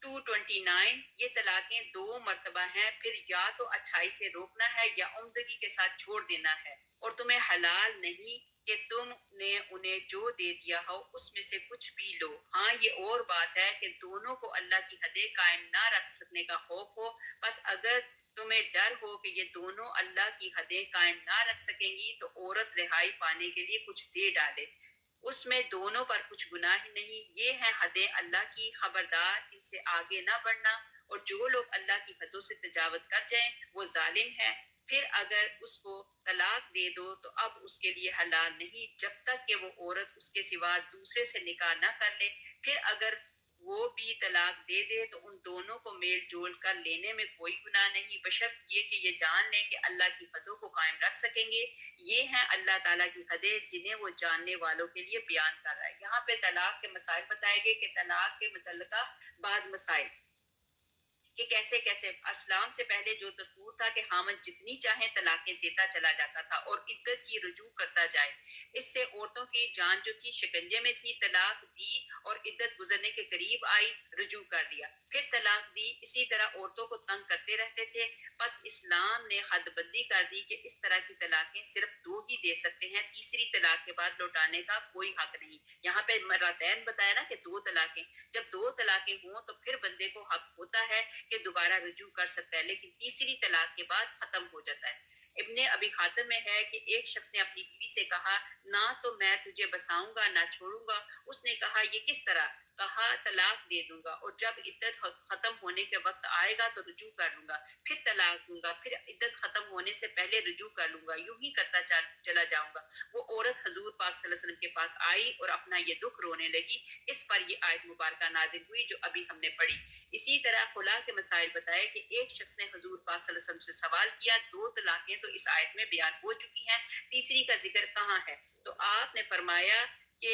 229۔ یہ طلاقیں 2 مرتبہ ہیں، پھر یا تو اچھائی سے روکنا ہے یا عمدگی کے ساتھ چھوڑ دینا ہے، اور تمہیں حلال نہیں کہ تم نے انہیں جو دے دیا ہو اس میں سے کچھ بھی لو۔ ہاں، یہ اور بات ہے کہ دونوں کو اللہ کی حدیں قائم نہ رکھ سکنے کا خوف ہو، بس اگر تمہیں ڈر ہو کہ یہ دونوں اللہ کی حدیں قائم نہ رکھ سکیں گی تو عورت رہائی پانے کے لیے کچھ دے ڈالے، اس میں دونوں پر کچھ گناہ نہیں۔ یہ ہیں حدیں اللہ کی، خبردار ان سے آگے نہ بڑھنا، اور جو لوگ اللہ کی حدوں سے تجاوز کر جائیں وہ ظالم ہے۔ پھر اگر اس کو طلاق دے دو تو اب اس کے لیے حلال نہیں جب تک کہ وہ عورت اس کے سوا دوسرے سے نکاح نہ کر لے۔ پھر اگر وہ بھی طلاق دے دے تو ان دونوں کو میل جول کر لینے میں کوئی گناہ نہیں، بشرط یہ کہ یہ جان لیں کہ اللہ کی حدوں کو قائم رکھ سکیں گے۔ یہ ہیں اللہ تعالیٰ کی حدیں جنہیں وہ جاننے والوں کے لیے بیان کر رہا ہے۔ یہاں پہ طلاق کے مسائل بتائے گئے کہ طلاق کے متعلقہ بعض مسائل کہ کیسے کیسے اسلام سے پہلے جو دستور تھا کہ خامد جتنی چاہیں طلاقیں دیتا چلا جاتا تھا اور عدت کی رجوع کرتا جائے، اس سے عورتوں کی جان جو تھی شکنجے میں تھی، طلاق دی اور عدت گزرنے کے قریب آئی، رجوع کر لیا، پھر طلاق دی، اسی طرح عورتوں کو تنگ کرتے رہتے تھے۔ بس اسلام نے حد بندی کر دی کہ اس طرح کی طلاقیں صرف 2 ہی دے سکتے ہیں، تیسری طلاق کے بعد لوٹانے کا کوئی حق نہیں۔ یہاں پہ مرتين بتایا نا کہ 2 طلاقیں، جب 2 طلاقیں ہوں تو پھر بندے کو حق ہوتا ہے کہ دوبارہ رجوع کر سکتا ہے، لیکن تیسری طلاق کے بعد ختم ہو جاتا ہے۔ ابن ابی خاتم میں ہے کہ ایک شخص نے اپنی بیوی سے کہا، نہ تو میں تجھے بساؤں گا نہ چھوڑوں گا۔ اس نے کہا، یہ کس طرح؟ کہا، طلاق دے دوں گا اور جب عدت ختم ہونے کے وقت آئے گا تو رجوع کر لوں گا، پھر طلاق دوں گا، پھر عدت ختم ہونے سے پہلے رجوع کر لوں گا، یوں ہی کرتا چلا جاؤں گا۔ وہ عورت حضور پاک صلی اللہ علیہ وسلم کے پاس آئی اور اپنا یہ دکھ رونے لگی۔ اس پر یہ آیت مبارکہ نازل ہوئی جو ابھی ہم نے پڑھی۔ اسی طرح خلا کے مسائل بتائے کہ ایک شخص نے حضور پاک صلی اللہ علیہ وسلم سے سوال کیا، 2 طلاقیں تو اس آیت میں بیان ہو چکی ہیں، تیسری کا ذکر کہاں ہے؟ تو آپ نے فرمایا کہ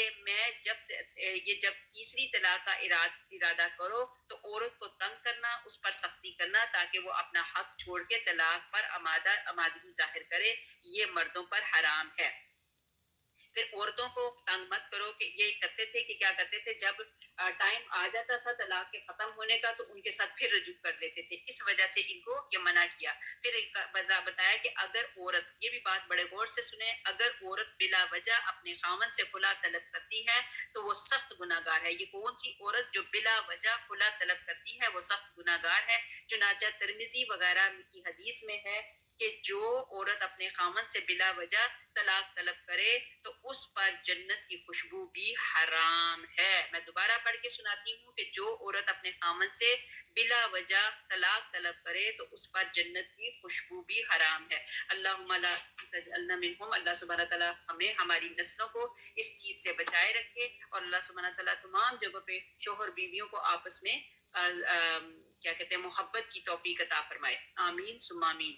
جب تیسری طلاق کا ارادہ کرو تو عورت کو تنگ کرنا، اس پر سختی کرنا تاکہ وہ اپنا حق چھوڑ کے طلاق پر آمادگی ظاہر کرے، یہ مردوں پر حرام ہے۔ پھر عورتوں کو تنگ مت کرو، کہ یہ کرتے تھے کہ کیا کرتے تھے، جب ٹائم آ جاتا تھا طلاق کے ختم ہونے کا تو ان کے ساتھ پھر رجوع کر لیتے تھے، اس وجہ سے ان کو یہ منع کیا۔ پھر بتایا کہ اگر عورت، یہ بھی بات بڑے غور سے سنیں، اگر عورت بلا وجہ اپنے خاوند سے خلا طلب کرتی ہے تو وہ سخت گناہگار ہے۔ یہ کون سی عورت جو بلا وجہ خلا طلب کرتی ہے وہ سخت گناہگار ہے۔ چنانچہ ترمذی وغیرہ کی حدیث میں ہے کہ جو عورت اپنے خاوند سے بلا وجہ طلاق طلب کرے تو اس پر جنت کی خوشبو بھی حرام ہے۔ میں دوبارہ پڑھ کے سناتی ہوں کہ جو عورت اپنے خاوند سے بلا وجہ طلاق طلب کرے تو اس پر جنت کی خوشبو بھی حرام ہے۔ اللہم لا تجعلنا منہم۔ اللہ سبحانہ تعالیٰ ہمیں، ہماری نسلوں کو اس چیز سے بچائے رکھے، اور اللہ سبحانہ تعالیٰ تمام جگہوں پہ شوہر بیویوں کو آپس میں کیا کہتے ہیں محبت کی توفیق عطا فرمائے، آمین ثم آمین۔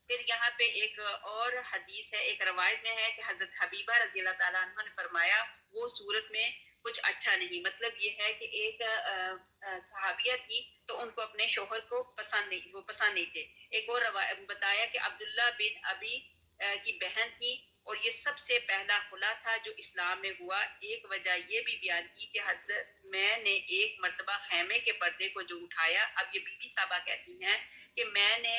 پھر یہاں پہ ایک اور حدیث ہے، ایک روایت میں ہے کہ حضرت حبیبہ رضی اللہ تعالیٰ عنہ نے فرمایا وہ صورت میں کچھ اچھا نہیں، مطلب یہ ہے کہ ایک صحابیہ تھی تو ان کو اپنے شوہر کو پسند نہیں، وہ پسند نہیں تھے۔ ایک اور بتایا کہ عبداللہ بن ابی کی بہن تھی اور یہ سب سے پہلا خلا تھا جو اسلام میں ہوا۔ ایک وجہ یہ بھی بیان کی کہ حضرت میں نے ایک مرتبہ خیمے کے پردے کو جو اٹھایا، اب یہ بی بی صاحبہ کہتی ہیں کہ میں نے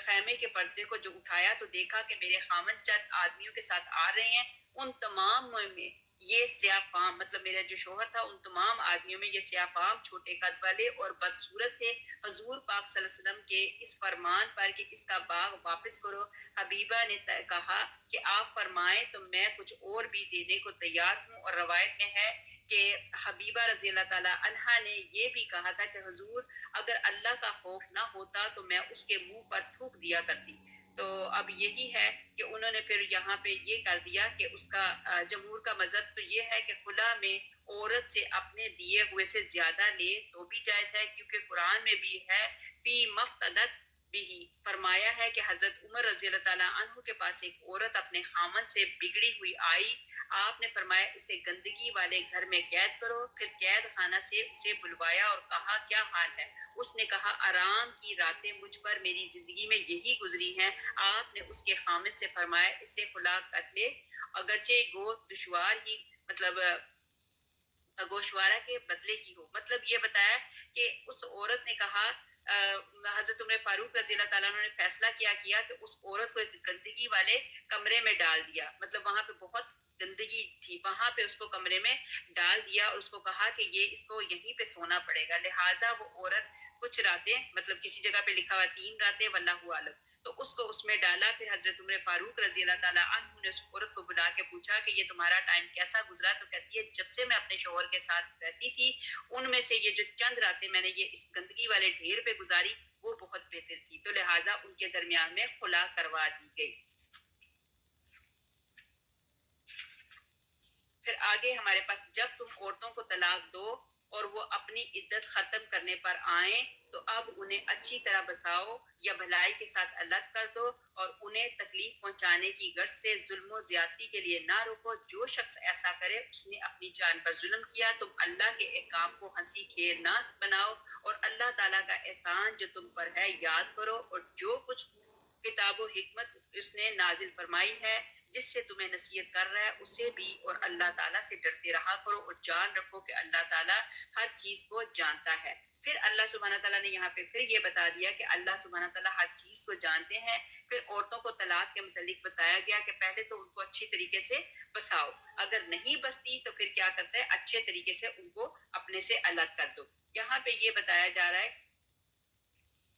خیمے کے پردے کو جو اٹھایا تو دیکھا کہ میرے خامن چند آدمیوں کے ساتھ آ رہے ہیں، ان تمام میں یہ سیاہ فام، مطلب میرا جو شوہر تھا ان تمام آدمیوں میں یہ سیاہ فام، چھوٹے قد والے اور بدصورت تھے۔ حضور پاک صلی اللہ علیہ وسلم کے اس فرمان پر کہ اس کا باغ واپس کرو، حبیبہ نے کہا کہ آپ فرمائیں تو میں کچھ اور بھی دینے کو تیار ہوں۔ اور روایت میں ہے کہ حبیبہ رضی اللہ تعالی عنہا نے یہ بھی کہا تھا کہ حضور اگر اللہ کا خوف نہ ہوتا تو میں اس کے منہ پر تھوک دیا کرتی۔ تو اب یہی ہے کہ انہوں نے پھر یہاں پہ یہ کر دیا کہ اس کا جمہور کا مذہب تو یہ ہے کہ خلا میں عورت سے اپنے دیے ہوئے سے زیادہ لے تو بھی جائز ہے، کیونکہ قرآن میں بھی ہے فی مفتدت بھی فرمایا ہے کہ حضرت عمر رضی اللہ تعالیٰ عنہ کے پاس ایک عورت اپنے خامن سے بگڑی ہوئی آئی، آپ نے فرمایا اسے گندگی والے گھر میں قید کرو، پھر قید خانہ سے اسے بلوایا اور کہا کیا حال ہے؟ اس نے کہا آرام کی راتیں مجھ پر میری زندگی میں یہی گزری ہیں۔ آپ نے اس کے خامن سے فرمایا اسے خلا کر لے، اگرچہ گو دشوار ہی، مطلب گوشوارہ کے بدلے ہی ہو۔ مطلب یہ بتایا کہ اس عورت نے کہا حضرت عمر فاروق رضی اللہ تعالیٰ عنہ نے فیصلہ کیا کہ اس عورت کو ایک گندگی والے کمرے میں ڈال دیا، مطلب وہاں پہ بہت گندگی تھی، وہاں پہ اس کو کمرے میں ڈال دیا اور اس کو کہا کہ یہ اس کو یہیں پہ سونا پڑے گا، لہٰذا وہ عورت کچھ راتیں، مطلب کسی جگہ پہ لکھا ہوا 3 راتیں واللہ عالم، تو اس کو اس میں ڈالا۔ پھر حضرت عمر فاروق رضی اللہ تعالیٰ عنہ نے اس عورت کو بلا کے پوچھا کہ یہ تمہارا ٹائم کیسا گزرا؟ تو کہتی ہے جب سے میں اپنے شوہر کے ساتھ رہتی تھی ان میں سے یہ جو چند راتیں میں نے یہ اس گندگی والے ڈھیر پہ گزاری وہ بہت بہتر تھی، تو لہٰذا ان کے درمیان میں خلا کروا دی گئی۔ پھر آگے ہمارے پاس جب تم عورتوں کو طلاق دو اور وہ اپنی عدت ختم کرنے پر آئیں تو اب انہیں اچھی طرح بساؤ یا بھلائی کے ساتھ الگ کر دو اور انہیں تکلیف پہنچانے کی غرض سے ظلم و زیادتی کے لیے نہ روکو۔ جو شخص ایسا کرے اس نے اپنی جان پر ظلم کیا۔ تم اللہ کے احکام کو ہنسی کھیلناس بناؤ اور اللہ تعالیٰ کا احسان جو تم پر ہے یاد کرو، اور جو کچھ کتاب و حکمت اس نے نازل فرمائی ہے جس سے تمہیں نصیحت کر رہا ہے اسے بھی، اور اللہ تعالیٰ سے ڈرتے رہا کرو اور جان رکھو کہ اللہ تعالیٰ ہر چیز کو جانتا ہے۔ پھر اللہ سبحانہ تعالیٰ نے یہاں پہ پھر یہ بتا دیا کہ اللہ سبحانہ تعالیٰ ہر چیز کو جانتے ہیں۔ پھر عورتوں کو طلاق کے متعلق بتایا گیا کہ پہلے تو ان کو اچھی طریقے سے بساؤ، اگر نہیں بستی تو پھر کیا کرتا ہے اچھے طریقے سے ان کو اپنے سے الگ کر دو۔ یہاں پہ یہ بتایا جا رہا ہے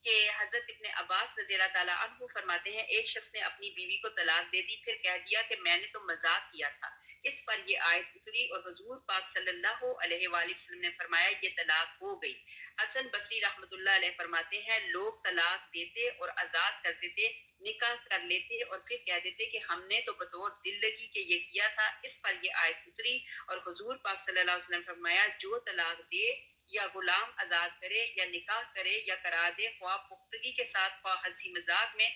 کہ حضرت ابن عباس رضی اللہ تعالیٰ عنہ فرماتے ہیں ایک شخص نے اپنی بیوی کو طلاق دے دی، پھر کہہ دیا کہ میں نے تو مذاق کیا تھا۔ اس پر یہ آیت اتری اور حضور پاک صلی اللہ علیہ وآلہ وسلم نے فرمایا یہ طلاق ہو گئی۔ حسن بصری رحمۃ اللہ علیہ فرماتے ہیں لوگ طلاق دیتے اور آزاد کر دیتے، نکاح کر لیتے اور پھر کہہ دیتے کہ ہم نے تو بطور دل لگی کہ یہ کیا تھا۔ اس پر یہ آیت اتری اور حضور پاک صلی اللہ علیہ وسلم نے فرمایا جو طلاق دے یا غلام آزاد کرے یا نکاح کرے یا کرا دے، خواہ پختگی کے ساتھ خواہ ہنسی مذاق میں،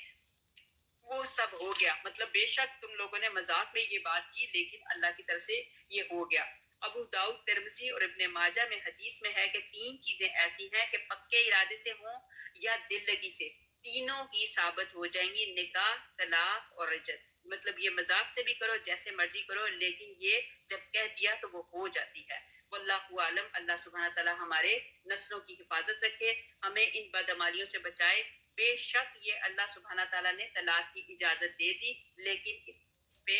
وہ سب ہو گیا۔ مطلب بے شک تم لوگوں نے مذاق میں یہ بات کی لیکن اللہ کی طرف سے یہ ہو گیا۔ ابو داؤد، ترمذی اور ابن ماجہ میں حدیث میں ہے کہ 3 چیزیں ایسی ہیں کہ پکے ارادے سے ہوں یا دل لگی سے، تینوں ہی ثابت ہو جائیں گی، نکاح، طلاق اور رجعت۔ مطلب یہ مذاق سے بھی کرو جیسے مرضی کرو لیکن یہ جب کہہ دیا تو وہ ہو جاتی ہے۔ واللہ عالم۔ اللہ سبحانہ تعالیٰ ہمارے نسلوں کی حفاظت رکھے، ہمیں ان بدعمالیوں سے بچائے۔ بے شک یہ اللہ سبحانہ تعالیٰ نے طلاق کی اجازت دے دی لیکن اس پہ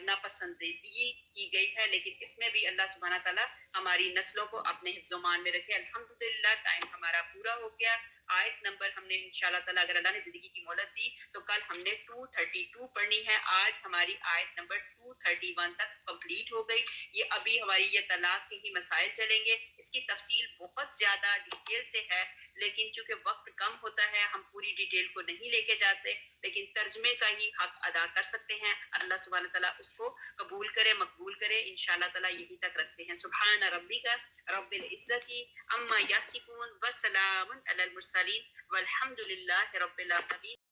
ناپسندیدگی کی گئی ہے، لیکن اس میں بھی اللہ سبحانہ تعالیٰ ہماری نسلوں کو اپنے حفظ و مان میں رکھے۔ الحمدللہ ٹائم ہمارا پورا ہو گیا۔ آیت نمبر ہم نے انشاءاللہ تعالیٰ اگر اللہ نے زندگی کی مہلت دی تو کل ہم نے 232 پڑھنی ہے، آج ہماری آیت نمبر 231 تک کمپلیٹ ہو گئی۔ یہ ابھی ہماری یہ طلاق کے ہی مسائل چلیں گے، اس کی تفصیل بہت زیادہ ڈیٹیل سے ہے لیکن چونکہ وقت کم ہوتا ہے ہم پوری ڈیٹیل کو نہیں لے کے جاتے، لیکن ترجمے کا ہی حق ادا کر سکتے ہیں۔ اللہ سبحانہ تعالیٰ اس کو قبول کرے، مقبول کرے، انشاءاللہ تعالیٰ یہی تک رکھتے ہیں۔ سبحان ربک رب العزت عما یصفون وسلام علی المرسلین والحمد للہ رب العالمین۔